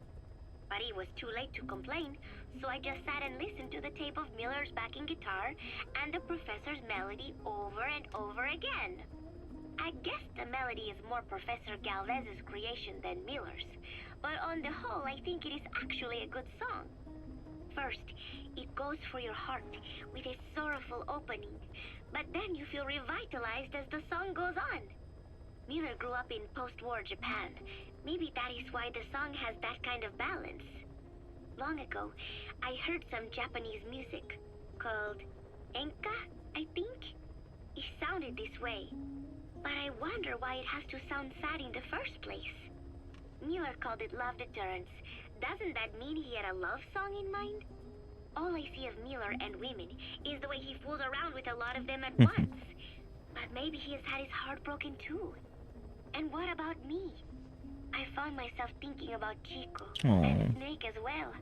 But it was too late to complain, so I just sat and listened to the tape of Miller's backing guitar and the professor's melody over and over again. I guess the melody is more Professor Galvez's creation than Miller's, but on the whole, I think it is actually a good song. First, it goes for your heart with a sorrowful opening, but then you feel revitalized as the song goes on. Miller grew up in post-war Japan. Maybe that is why the song has that kind of balance. Long ago, I heard some Japanese music called enka, I think. It sounded this way, but I wonder why it has to sound sad in the first place. Miller called it love deterrence. Doesn't that mean he had a love song in mind? All I see of Miller and women is the way he fools around with a lot of them at once. But maybe he has had his heart broken too. And what about me? I found myself thinking about Chico and Snake as well.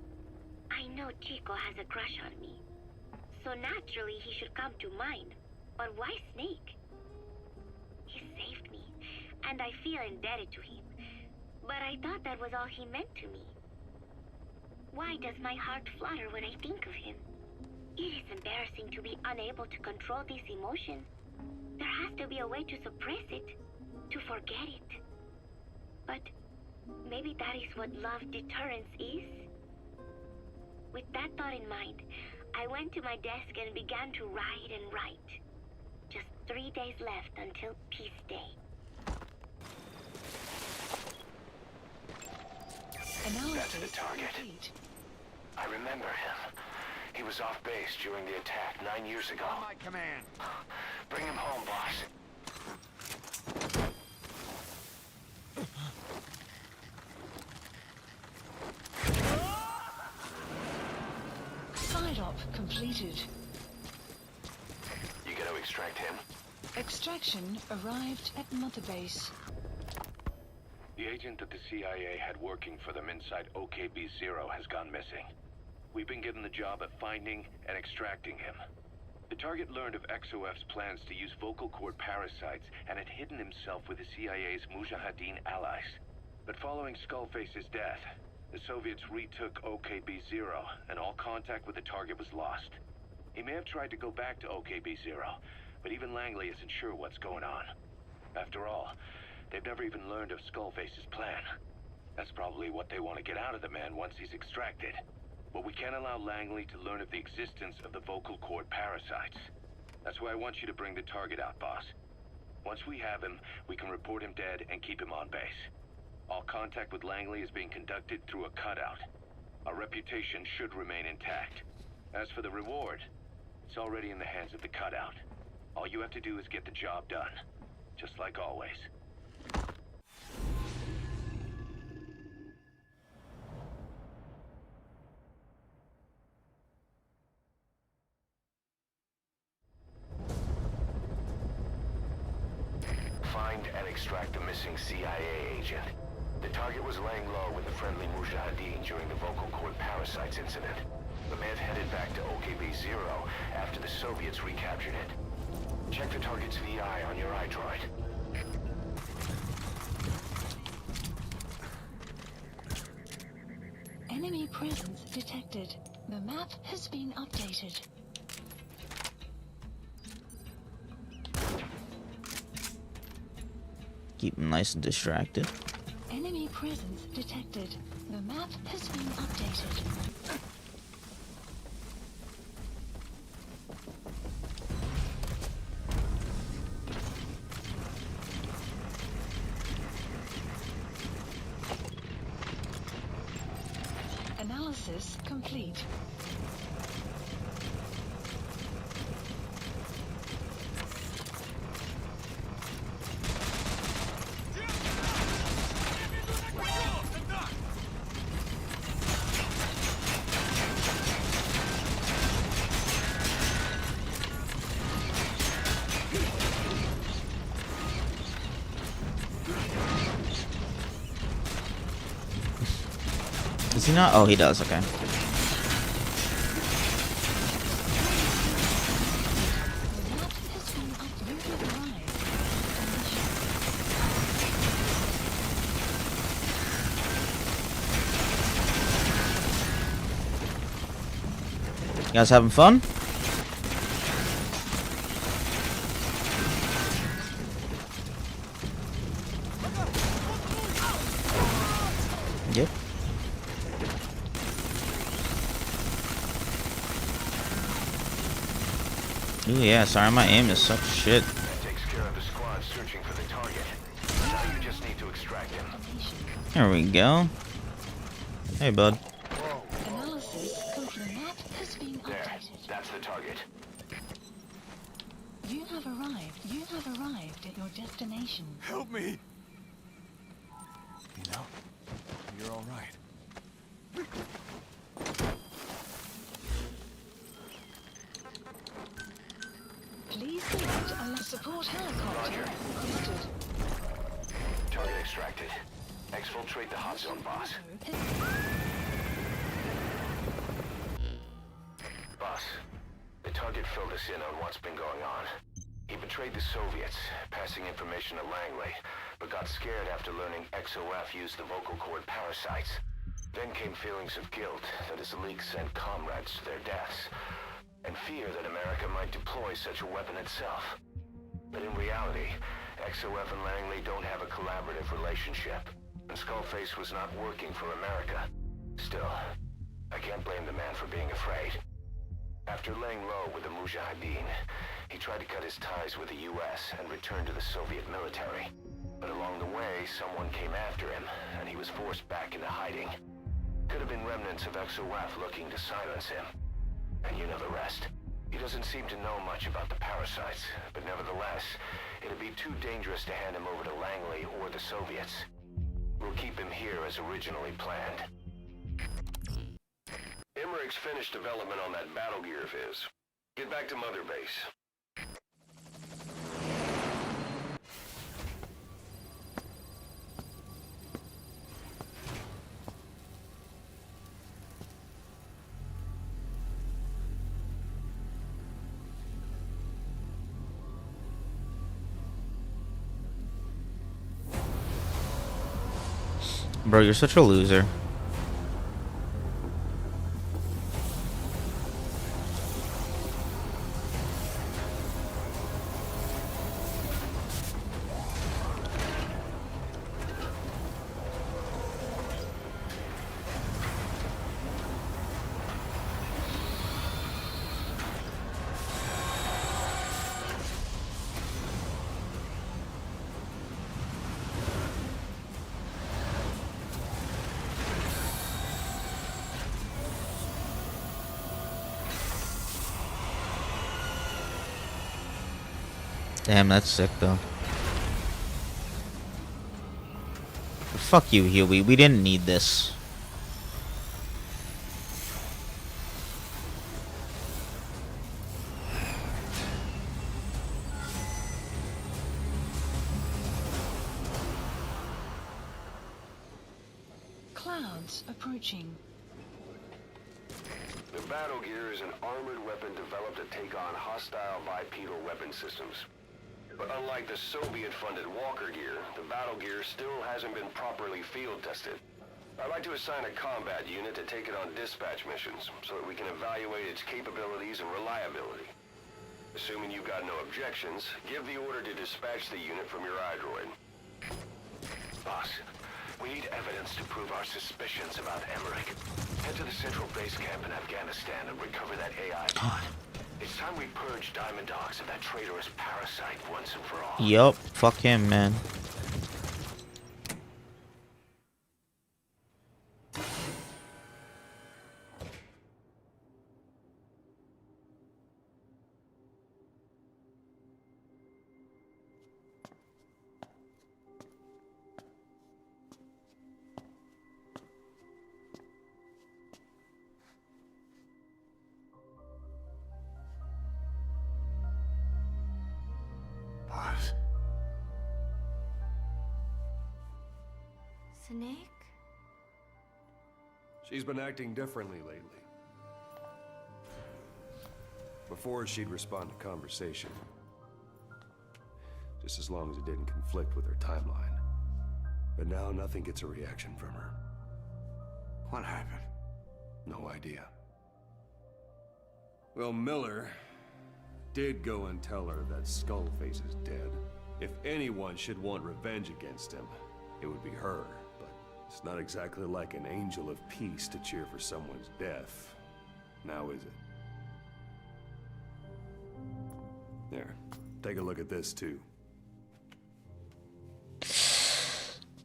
I know Chico has a crush on me, so naturally he should come to mind. But why Snake? He saved me, and I feel indebted to him. But I thought that was all he meant to me. Why does my heart flutter when I think of him? It is embarrassing to be unable to control this emotion. There has to be a way to suppress it, to forget it. But maybe that is what love deterrence is? With that thought in mind, I went to my desk and began to write and write. Just 3 days left until Peace Day. That's the target. I remember him. He was off base during the attack 9 years ago. On my command. Bring him home, boss. Side op completed. You gotta extract him. Extraction arrived at Mother Base. The agent that the CIA had working for them inside OKB-0 has gone missing. We've been given the job of finding and extracting him. The target learned of XOF's plans to use vocal cord parasites and had hidden himself with the CIA's Mujahideen allies. But following Skullface's death, the Soviets retook OKB-0 and all contact with the target was lost. He may have tried to go back to OKB-0, but even Langley isn't sure what's going on. After all, they've never even learned of Skullface's plan. That's probably what they want to get out of the man once he's extracted. But we can't allow Langley to learn of the existence of the vocal cord parasites. That's why I want you to bring the target out, boss. Once we have him, we can report him dead and keep him on base. All contact with Langley is being conducted through a cutout. Our reputation should remain intact. As for the reward, it's already in the hands of the cutout. All you have to do is get the job done. Just like always. Find and extract the missing CIA agent. The target was laying low with the friendly Mujahideen during the vocal cord parasites incident. The man headed back to OKB-0 after the Soviets recaptured it. Check the target's VI on your iDroid. Enemy presence detected. The map has been updated. Keep him nice and distracted. Enemy presence detected. The map has been updated. Analysis complete. Does he not? Oh, he does. Okay. You guys having fun? Yep. Ooh, yeah, sorry, my aim is such shit. That takes care of the squad searching for the target. Now you just need to extract him. There we go. Hey, bud. Analysis complete. Map has been There, updated. that's the target. You have arrived. You have arrived at your destination. Help me! You know, you're all right. Please select a support helicopter. Requested. Target extracted. Exfiltrate the hot zone, boss. Boss, the target filled us in on what's been going on. He betrayed the Soviets, passing information to Langley, but got scared after learning XOF used the vocal cord parasites. Then came feelings of guilt that his leaks sent comrades to their deaths, and fear that America might deploy such a weapon itself. But in reality, XOF and Langley don't have a collaborative relationship, and Skullface was not working for America. Still, I can't blame the man for being afraid. After laying low with the Mujahideen, he tried to cut his ties with the US and return to the Soviet military. But along the way, someone came after him, and he was forced back into hiding. Could have been remnants of XOF looking to silence him. And you know the rest. He doesn't seem to know much about the parasites, but nevertheless, it'd be too dangerous to hand him over to Langley or the Soviets. We'll keep him here as originally planned. Emmerich's finished development on that battle gear of his. Get back to Mother Base. Bro, you're such a loser. Damn, that's sick though. Fuck you, Huey. We didn't need this. Clouds approaching. The battle gear is an armored weapon developed to take on hostile bipedal weapon systems. But unlike the Soviet-funded Walker gear, the battle gear still hasn't been properly field tested. I'd like to assign a combat unit to take it on dispatch missions, so that we can evaluate its capabilities and reliability. Assuming you've got no objections, give the order to dispatch the unit from your iDroid. Boss, we need evidence to prove our suspicions about Emmerich. Head to the central base camp in Afghanistan and recover that AI pod. It's time we purge Diamond Dogs of that traitorous parasite once and for all. Yup, fuck him, man. Snake? She's been acting differently lately. Before, she'd respond to conversation. Just as long as it didn't conflict with her timeline. But now nothing gets a reaction from her. What happened? No idea. Well, Miller did go and tell her that Skullface is dead. If anyone should want revenge against him, it would be her. But it's not exactly like an angel of peace to cheer for someone's death. Now is it? There. Take a look at this, too.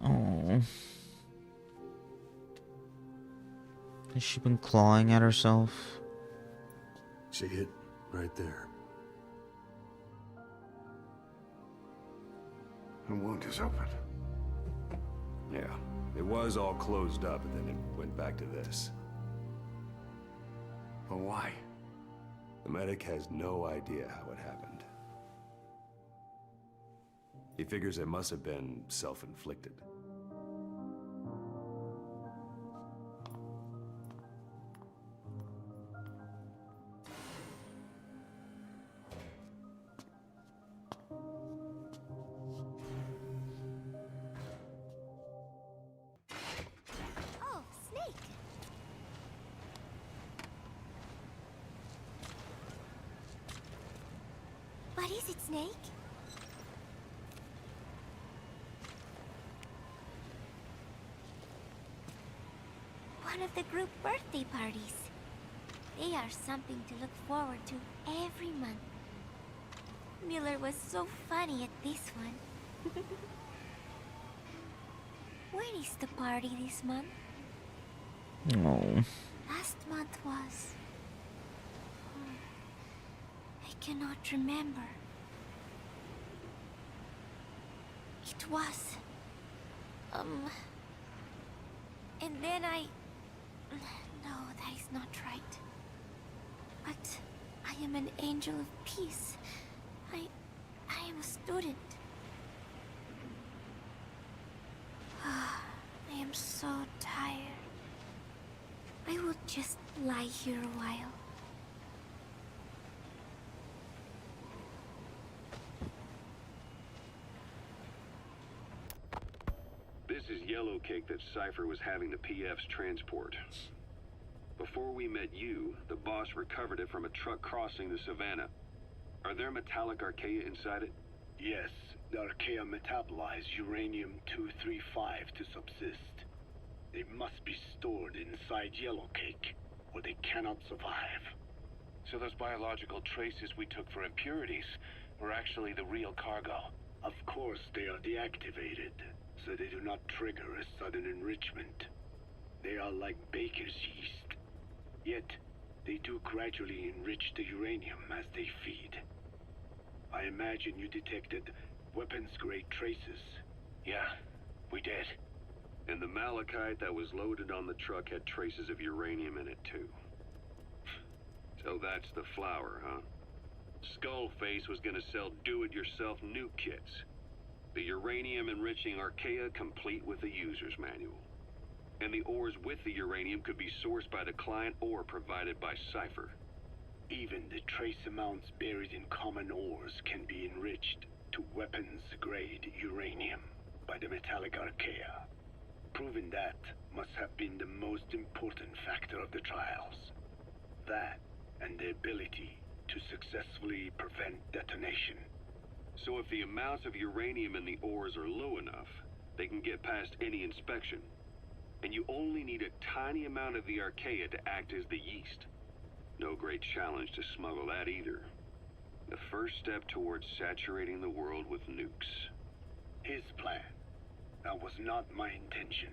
Oh. Has she been clawing at herself? See it? Right there. The wound is open. Yeah. It was all closed up, and then it went back to this. But why? The medic has no idea how it happened. He figures it must have been self-inflicted. Oh, Snake! What is it, Snake? One of the group birthday parties. They are something to look forward to every month. Miller was so funny at this one. When is the party this month? No. Last month was... I cannot remember. It was... And then I... No, that is not right. But I am an angel of peace. I am a student. I am so tired. I will just lie here a while. This is yellow cake that Cypher was having the PF's transport. Before we met you, the boss recovered it from a truck crossing the savannah. Are there metallic archaea inside it? Yes, the archaea metabolize uranium-235 to subsist. They must be stored inside yellow cake, or they cannot survive. So those biological traces we took for impurities were actually the real cargo? Of course they are deactivated, so they do not trigger a sudden enrichment. They are like baker's yeast. Yet, they do gradually enrich the uranium as they feed. I imagine you detected weapons-grade traces. Yeah, we did. And the malachite that was loaded on the truck had traces of uranium in it too. So that's the flower, huh? Skullface was gonna sell do-it-yourself nuke kits. The uranium-enriching archaea complete with a user's manual. And the ores with the uranium could be sourced by the client or provided by Cypher. Even the trace amounts buried in common ores can be enriched to weapons-grade uranium by the metallic archaea. Proving that must have been the most important factor of the trials. That and the ability to successfully prevent detonation. So if the amounts of uranium in the ores are low enough, they can get past any inspection. And you only need a tiny amount of the archaea to act as the yeast. No great challenge to smuggle that either. The first step towards saturating the world with nukes. His plan. That was not my intention.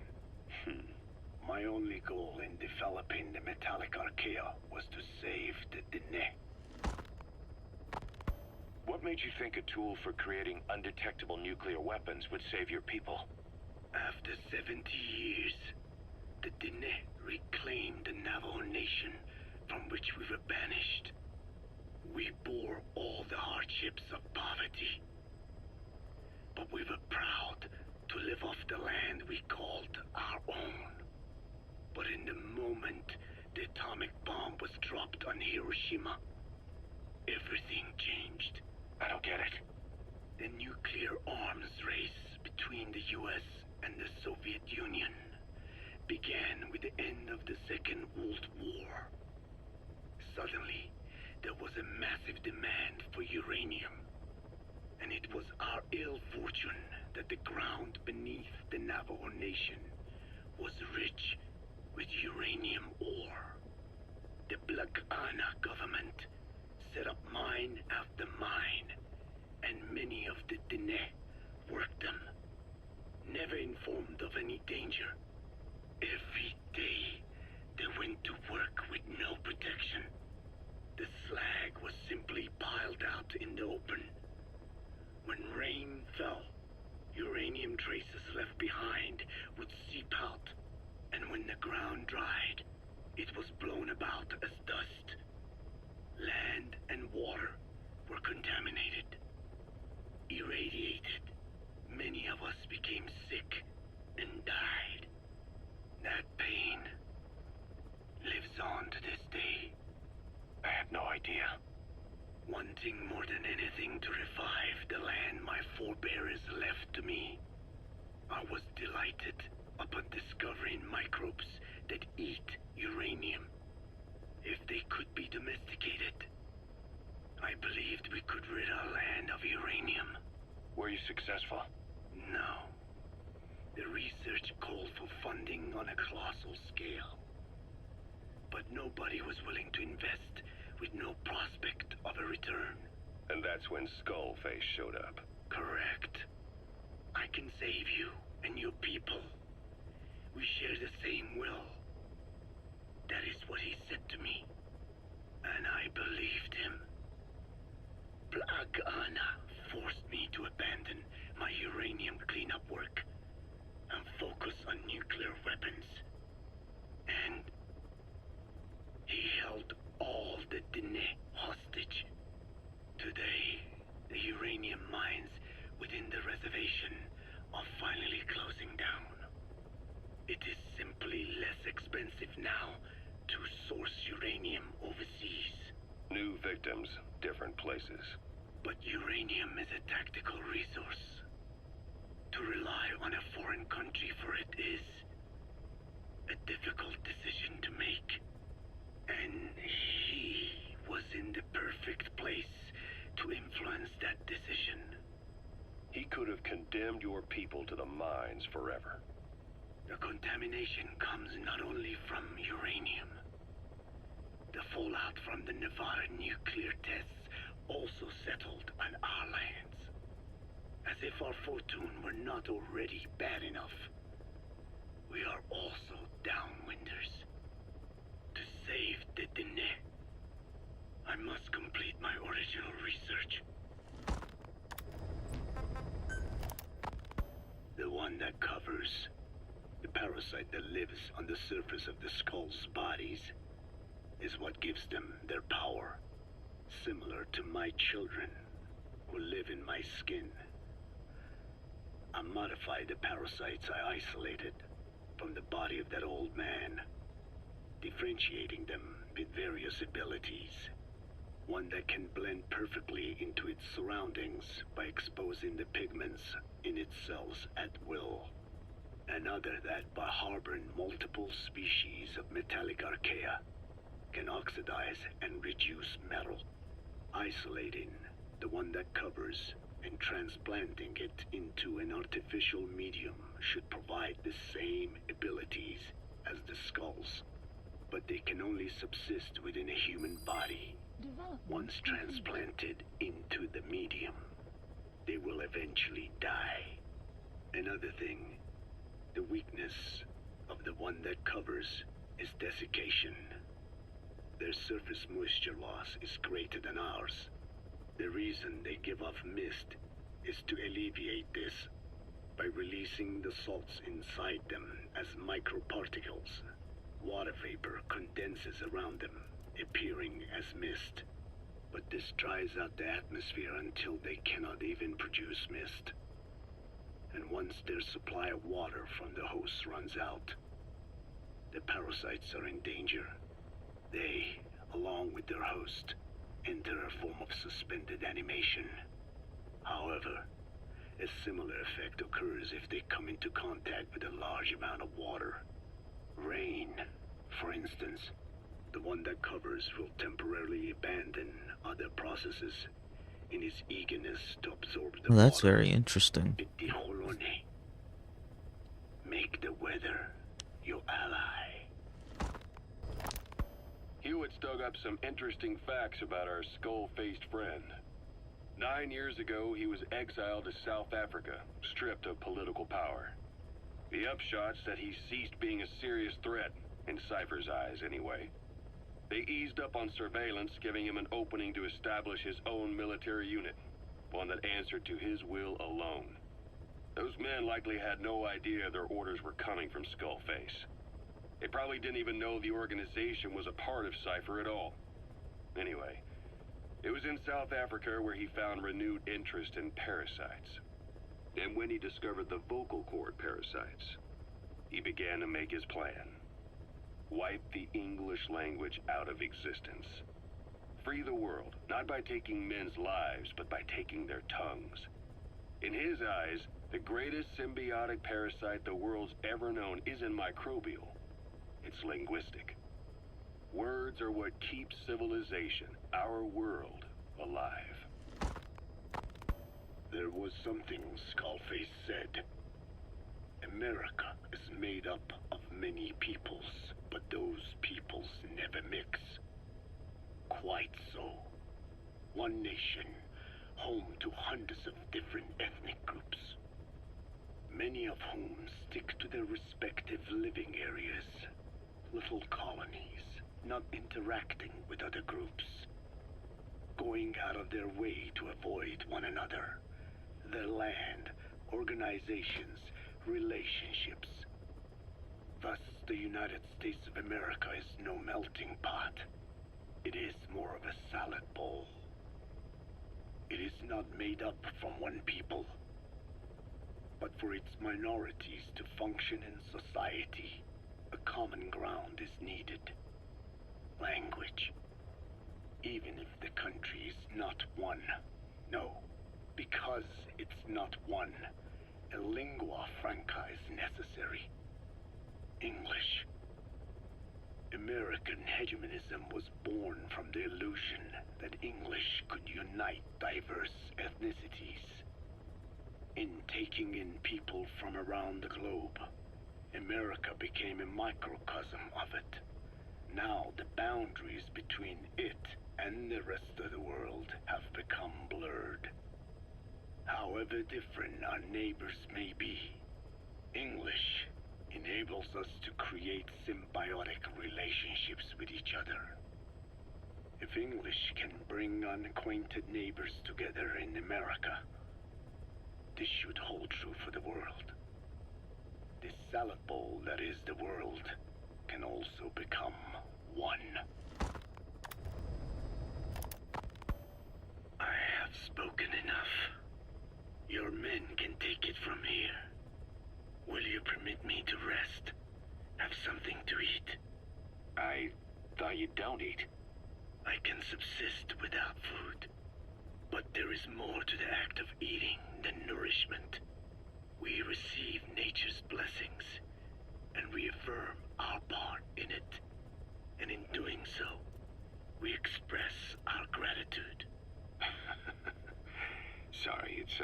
My only goal in developing the metallic archaea was to save the Dene. What made you think a tool for creating undetectable nuclear weapons would save your people? After 70 years, the Dene reclaimed the Navajo nation from which we were banished. We bore all the hardships of poverty. But we were proud to live off the land we called our own. But in the on Hiroshima, everything changed. I don't get it. The nuclear arms race between the US and the Soviet Union began with the end of the Second World War. Suddenly, there was a massive demand for uranium. And it was our ill fortune that the ground beneath the Navajo Nation was rich with uranium ore. The Black Ana government set up mine after mine, and many of the Diné worked them, never informed of any danger. Every day, they went to work with no protection. The slag was simply piled out in the open. When rain fell, uranium traces left behind would seep out, and when the ground dried, it was blown about as dust. Land and water were contaminated, irradiated. Many of us became sick and died. That pain lives on to this day. I had no idea. Wanting more than anything to revive the land my forebears left to me, I was delighted upon discovering microbes that eat uranium. If they could be domesticated, I believed we could rid our land of uranium. Were you successful? No. The research called for funding on a colossal scale. But nobody was willing to invest with no prospect of a return. And that's when Skullface showed up. Correct. I can save you and your people. We share the same will. That is what he said to me. And I believed him. Black Ana forced me to abandon my uranium cleanup work and focus on nuclear weapons. And he held all the Diné hostage. Today, the uranium mines within the reservation are finally closing down. It is simply less expensive now to source uranium overseas. New victims, different places. But uranium is a tactical resource. To rely on a foreign country for it is a difficult decision to make. And he was in the perfect place to influence that decision. He could have condemned your people to the mines forever. The contamination comes not only from uranium. The fallout from the Nevada nuclear tests also settled on our lands. As if our fortune were not already bad enough, we are also downwinders. To save the Diné, I must complete my original research. The one that covers the parasite that lives on the surface of the skull's bodies is what gives them their power, similar to my children who live in my skin. I modified the parasites I isolated from the body of that old man, differentiating them with various abilities. One that can blend perfectly into its surroundings by exposing the pigments in its cells at will. Another that, by harboring multiple species of metallic archaea, can oxidize and reduce metal. Isolating the one that covers and transplanting it into an artificial medium should provide the same abilities as the skulls, but they can only subsist within a human body. Once transplanted into the medium, they will eventually die. Another thing, the weakness of the one that covers is desiccation. Their surface moisture loss is greater than ours. The reason they give off mist is to alleviate this by releasing the salts inside them as microparticles. Water vapor condenses around them, appearing as mist. But this dries out the atmosphere until they cannot even produce mist. And once their supply of water from the host runs out, the parasites are in danger. They along with their host, enter a form of suspended animation. However, a similar effect occurs if they come into contact with a large amount of water. Rain, for instance, the one that covers will temporarily abandon other processes in his eagerness to absorb the Well, that's water. very interesting. Make the weather your ally. Hewitt's dug up some interesting facts about our skull-faced friend. 9 years ago, he was exiled to South Africa, stripped of political power. The upshot's that he ceased being a serious threat, in Cypher's eyes anyway. They eased up on surveillance, giving him an opening to establish his own military unit, one that answered to his will alone. Those men likely had no idea their orders were coming from Skullface. They probably didn't even know the organization was a part of Cypher at all. Anyway, it was in South Africa where he found renewed interest in parasites. And when he discovered the vocal cord parasites, he began to make his plan. Wipe the English language out of existence. Free the world, not by taking men's lives, but by taking their tongues. In his eyes, the greatest symbiotic parasite the world's ever known isn't microbial. It's linguistic. Words are what keeps civilization, our world, alive. There was something Skullface said. America is made up of many peoples, but those peoples never mix. Quite so. One nation, home to hundreds of different ethnic groups, many of whom stick to their respective living areas, little colonies, not interacting with other groups, going out of their way to avoid one another, their land, organizations, relationships. Thus, the United States of America is no melting pot. It is more of a salad bowl. It is not made up from one people, but for its minorities to function in society, a common ground is needed. Language. Even if the country is not one. No, because it's not one, a lingua franca is necessary. English. American hegemonism was born from the illusion that English could unite diverse ethnicities. In taking in people from around the globe, America became a microcosm of it. Now the boundaries between it and the rest of the world have become blurred. However different our neighbors may be, English enables us to create symbiotic relationships with each other. If English can bring unacquainted neighbors together in America, this should hold true for the world. This salad bowl that is the world can also become one. I have spoken enough. Your men can take it from here. Will you permit me to rest? Have something to eat? I thought you don't eat. I can subsist without food. But there is more to the act of eating than nourishment. We receive nature's blessings and reaffirm our part in it. And in doing so, we express our gratitude. Sorry, it's,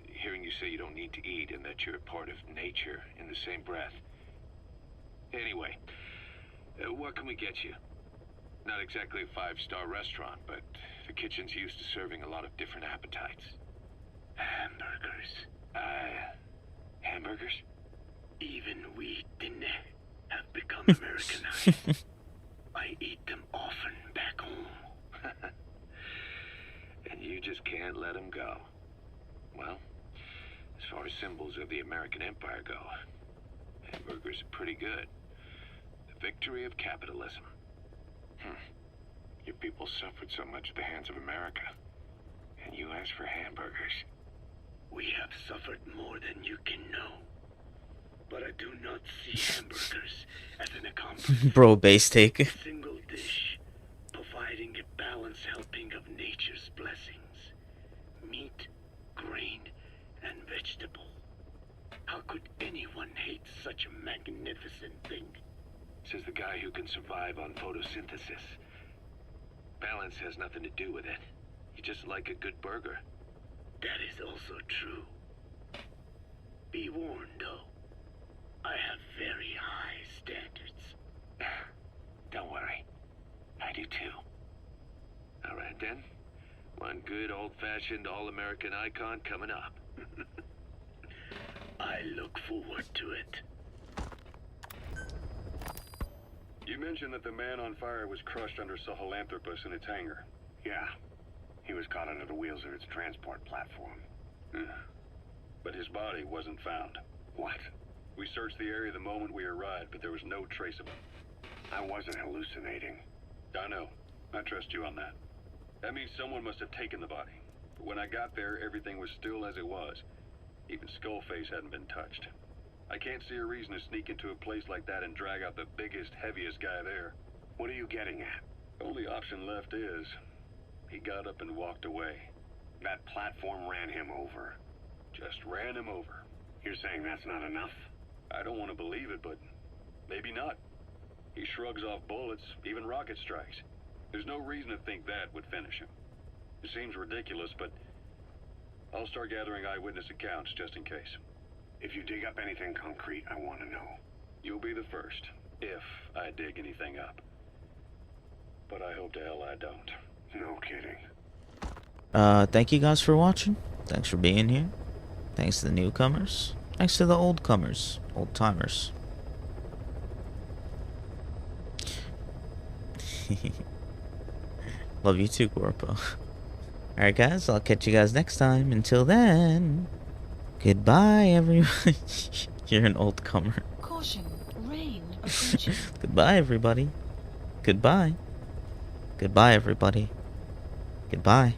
hearing you say you don't need to eat and that you're a part of nature in the same breath. Anyway, what can we get you? Not exactly a 5-star restaurant, but the kitchen's used to serving a lot of different appetites. Hamburgers. Hamburgers? Even we didn't have become Americanized. I eat them often back home. And you just can't let them go. Well, as far as symbols of the American Empire go, hamburgers are pretty good. The victory of capitalism. Your people suffered so much at the hands of America, and you asked for hamburgers. We have suffered more than you can know. But I do not see hamburgers as an accomplishment. Bro, base take. A single dish, Says the guy who can survive on photosynthesis. Balance has nothing to do with it. You just like a good burger. That is also true. Be warned, though. I have very high standards. Don't worry. I do too. All right then. One good old-fashioned all-American icon coming up. I look forward to it. You mentioned that the man on fire was crushed under Sahelanthropus in its hangar. Yeah. He was caught under the wheels of its transport platform. But his body wasn't found. What? We searched the area the moment we arrived, but there was no trace of him. I wasn't hallucinating. I know. I trust you on that. That means someone must have taken the body. But when I got there, everything was still as it was. Even Skullface hadn't been touched. I can't see a reason to sneak into a place like that and drag out the biggest, heaviest guy there. What are you getting at? Only option left is... he got up and walked away. That platform ran him over. Just ran him over. You're saying that's not enough? I don't want to believe it, but maybe not. He shrugs off bullets, even rocket strikes. There's no reason to think that would finish him. It seems ridiculous, but I'll start gathering eyewitness accounts just in case. If you dig up anything concrete, I want to know. You'll be the first, if I dig anything up. But I hope to hell I don't. No kidding. Thank you guys for watching. Thanks for being here. Thanks to the newcomers. Thanks to the old-comers. Old-timers. Love you too, Corpo. Alright guys, I'll catch you guys next time. Until then, goodbye everyone. You're an old-comer. Caution, rain approaching. Goodbye everybody. Goodbye. Goodbye everybody. Goodbye.